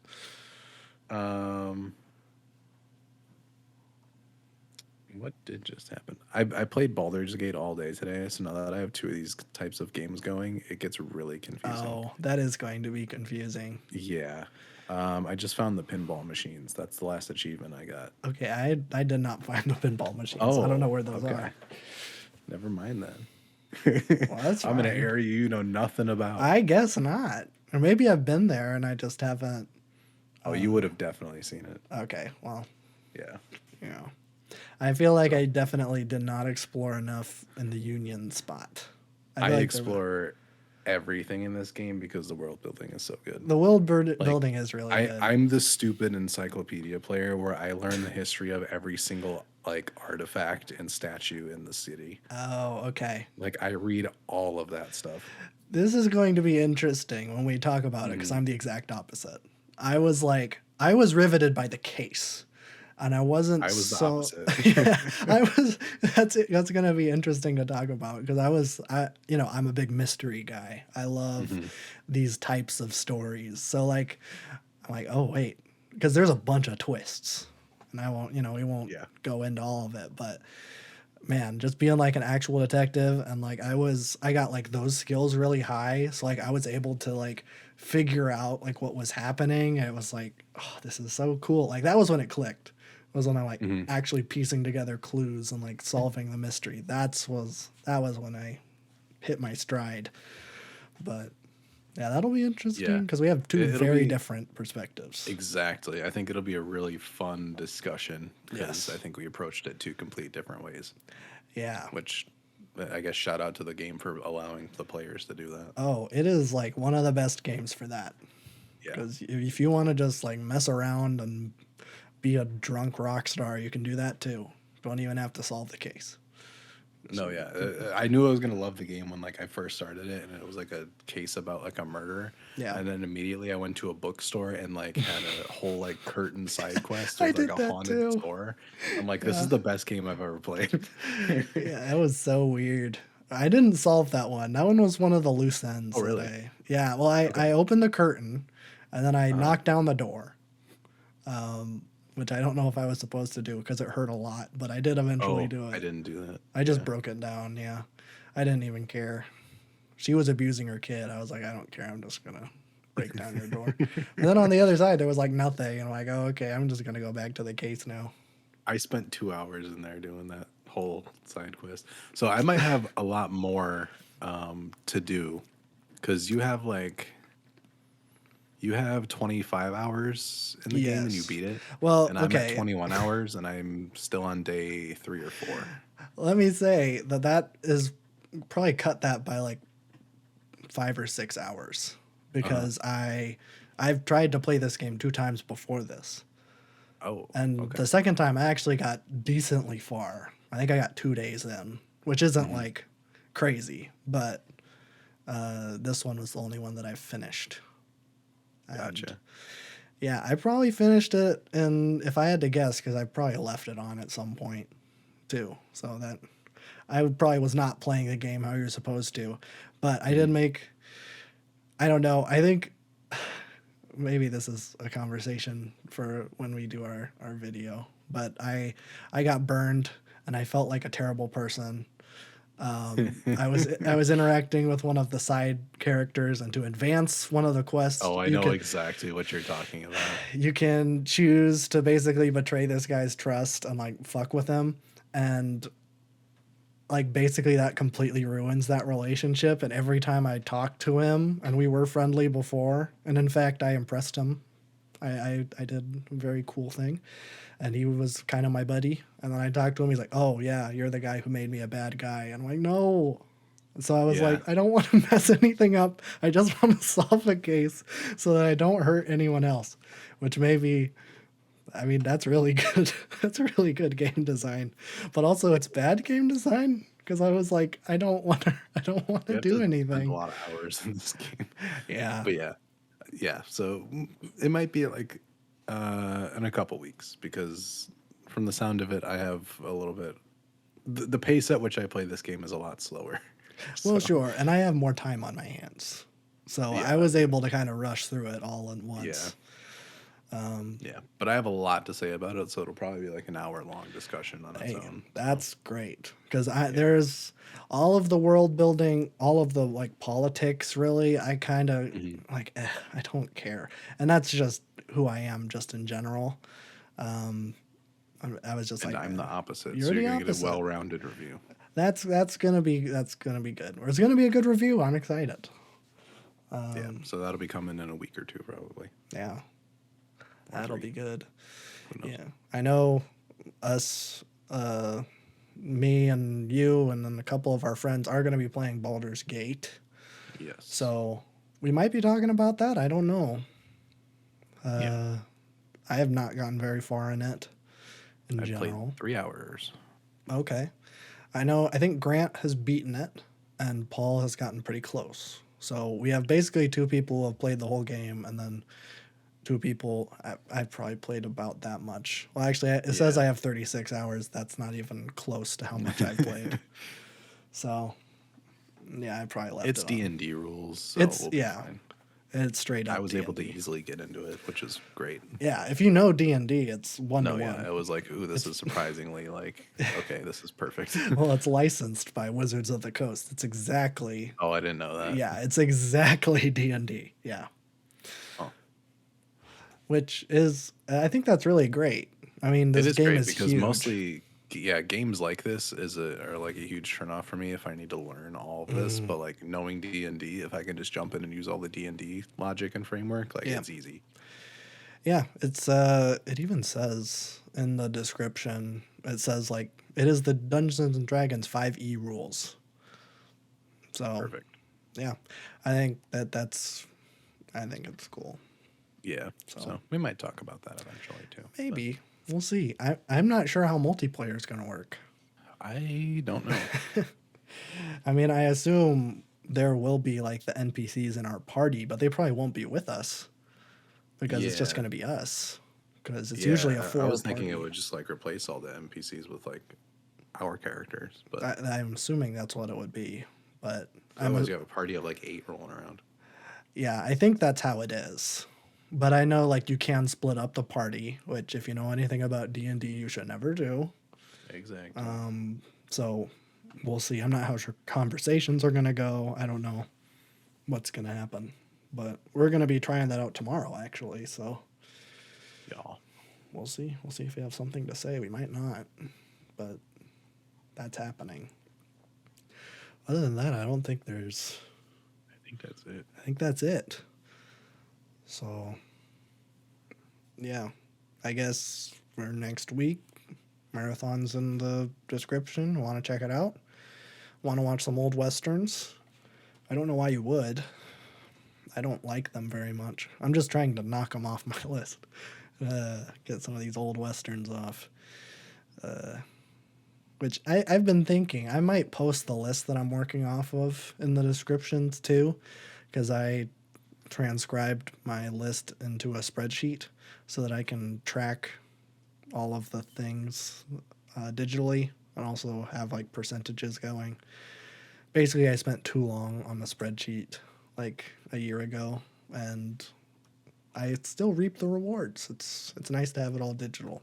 What did just happen? I played Baldur's Gate all day today, so now that I have 2 of these types of games going, it gets really confusing. Oh, that is going to be confusing. Yeah. I just found the pinball machines. That's the last achievement I got. Okay, I did not find the pinball machines. I Oh, don't know where those okay. are. Never mind then. Well, that's I'm in an fine. area you know nothing about. I guess not. Or maybe I've been there and I just haven't. Oh, you would have definitely seen it. Okay, well, Yeah. you know. I feel like I definitely did not explore enough in the Union spot. I feel like explore everything in this game because the world building is so good. the world building is really good. I'm the stupid encyclopedia player where I learn the history of every single like artifact and statue in the city. Oh, okay. Like I read all of that stuff. This is going to be interesting when we talk about it because I'm the exact opposite. I was riveted by the case. And I wasn't I was the so opposite. yeah, I was that's going to be interesting to talk about because I'm a big mystery guy. I love these types of stories. So like I'm like, "Oh, wait." Because there's a bunch of twists. And we won't Yeah. go into all of it, but man, just being like an actual detective and like I got like those skills really high. So like I was able to like figure out like what was happening. And it was like, oh, this is so cool. Like that was when it clicked. Was when I like actually piecing together clues and like solving the mystery. That was when I hit my stride. But yeah, that'll be interesting Yeah. because we have 2 It'll very be- different perspectives. Exactly. I think it'll be a really fun discussion because Yes. I think we approached it 2 complete different ways, Yeah. which I guess shout out to the game for allowing the players to do that. Oh, it is like one of the best games for that. Yeah. Because if you want to just like mess around and be a drunk rock star, you can do that too. Don't even have to solve the case. No, yeah, I knew I was gonna love the game when like I first started it, and it was like a case about like a murder. Yeah. And then immediately I went to a bookstore and like had a whole like curtain side quest I with like did a that haunted too. store. I'm like, this Yeah. is the best game I've ever played. Yeah, it was so weird. I didn't solve that one. That one was one of the loose ends Oh, that really? yeah, well, I Okay. opened the curtain and then I Uh, knocked down the door, which I don't know if I was supposed to do because it hurt a lot, but I did eventually oh, do I it. didn't do that. I just Yeah. broke it down. Yeah. I didn't even care. She was abusing her kid. I was like, I don't care. I'm just going to break down your door. And then on the other side, there was like nothing. And I'm like, oh, okay, I'm just going to go back to the case now. I spent 2 hours in there doing that whole side quest. So I might have a lot more to do because you have 25 hours in the game and you Yes. beat it. Well, And I'm at okay. 21 hours and I'm still on day 3 or 4. Let me say that is probably cut that by like 5 or 6 hours Uh-huh. because I've tried to play this game 2 times before this. Oh, And okay. the second time I actually got decently far. I think I got 2 days in, which isn't Mhm. like crazy, but this one was the only one that I finished. And Gotcha. yeah, I probably finished it, and if I had to guess, because I probably left it on at some point too, so that I probably was not playing the game how you're supposed to, but I did Mhm. make. I don't know. I think maybe this is a conversation for when we do our video, but I got burned and I felt like a terrible person. I was interacting with one of the side characters, and to advance one of the quests, Oh, I know exactly what you're talking about. you can choose to basically betray this guy's trust and like fuck with him, and like basically that completely ruins that relationship. And every time I talk to him, and we were friendly before, and in fact I impressed him. I did a very cool thing, and he was kind of my buddy. And then I talked to him. He's like, "Oh yeah, you're the guy who made me a bad guy." And I'm like, "No." So I was Yeah. like, "I don't want to mess anything up. I just want to solve a case so that I don't hurt anyone else." Which maybe, I mean, that's really good. That's really good game design, but also it's bad game design because I was like, I don't want You to have do to spend a anything. lot of hours in this game. Yeah. But yeah. Yeah. So it might be like in a couple weeks because from the sound of it, I have a little bit. The pace at which I play this game is a lot slower. Well, So sure, and I have more time on my hands, so I yeah, was able to kind of rush through it all at yeah, once. yeah. But I have a lot to say about it, so it'll probably be like an hour long discussion on its Hey, own. So that's great because yeah. there's all of the world building, all of the like politics. Really, I kind of Mhm. like. I don't care, and that's just who I am, just in general. Um, I was just And like, I'm the opposite, you're so you're the gonna get a opposite. well-rounded review. That's gonna be good. Or it's gonna be a good review. I'm excited. Yeah. So that'll be coming in a week or two, probably, Yeah, or that'll 3. be good. Who knows? Yeah, I know us, me and you, and then a couple of our friends are going to be playing Baldur's Gate. Yes. So we might be talking about that. I don't know. Yeah. Uh, I have not gotten very far in it in I've played general. 3 hours. Okay. I think Grant has beaten it, and Paul has gotten pretty close. So we have basically two people who have played the whole game, and then two people I've probably played about that much. Well, actually, it says Yeah. I have 36 hours. That's not even close to how much I've played. So, yeah, I probably left It's it on. D&D rules, so It's we'll be yeah, fine. it's straight I up was D able and to D. easily get into it, which is great. Yeah, if you know D&D, it's one to No, yeah, one. it was like, ooh, this It's is surprisingly like, okay, this is perfect. well, it's licensed by Wizards of the Coast. It's exactly Oh, I didn't know that. yeah, it's exactly D&D. Yeah, Oh, which is I think that's really great. I mean, it this is game great is because huge. mostly, yeah, games like this are like a huge turnoff for me if I need to learn all of this. Mm, But like knowing D&D, if I can just jump in and use all the D&D logic and framework, like yeah. it's easy. Yeah, it's it even says in the description, it says like it is the Dungeons and Dragons 5e rules. So, Perfect. yeah. I think I think it's cool. Yeah. So, So we might talk about that eventually too. But maybe. We'll see. I'm not sure how multiplayer is going to work. I don't know. I mean, I assume there will be like the NPCs in our party, but they probably won't be with us because it's just Yeah. going to be us. Because it's usually a Yeah, I four was thinking it party. would just like replace all the NPCs with like our characters, but I'm assuming that's what it would be, but otherwise you have a party of like 8 rolling around. yeah, I think that's how it is. But I know like you can split up the party, which if you know anything about D&D, you should never do. Exactly. So we'll see. I'm not how sure conversations are going to go. I don't know what's going to happen. But we're going to be trying that out tomorrow, actually. So Y'all. we'll see. We'll see if we have something to say. We might not. But that's happening. Other than that, I don't think there's. I think that's it. I think that's it. So, yeah. I guess for next week, marathon's in the description. Want to check it out? Want to watch some old westerns? I don't know why you would. I don't like them very much. I'm just trying to knock them off my list. Get some of these old westerns off. Which I've been thinking I might post the list that I'm working off of in the descriptions too, because I transcribed my list into a spreadsheet so that I can track all of the things digitally and also have like percentages going. Basically, I spent too long on the spreadsheet like a year ago, and I still reap the rewards. It's nice to have it all digital,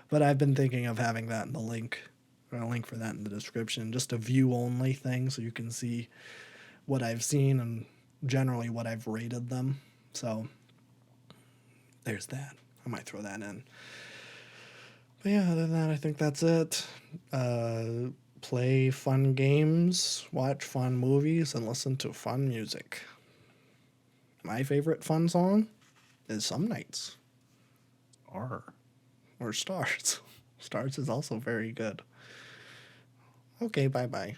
but I've been thinking of having that in the link. A link for that in the description, just a view only thing, so you can see what I've seen and generally what I've rated them. So there's that. I might throw that in. But yeah, other than that, I think that's it. Play fun games, watch fun movies, and listen to fun music. My favorite fun song is Some Nights R. or Stars. Stars is also very good. Okay, bye bye.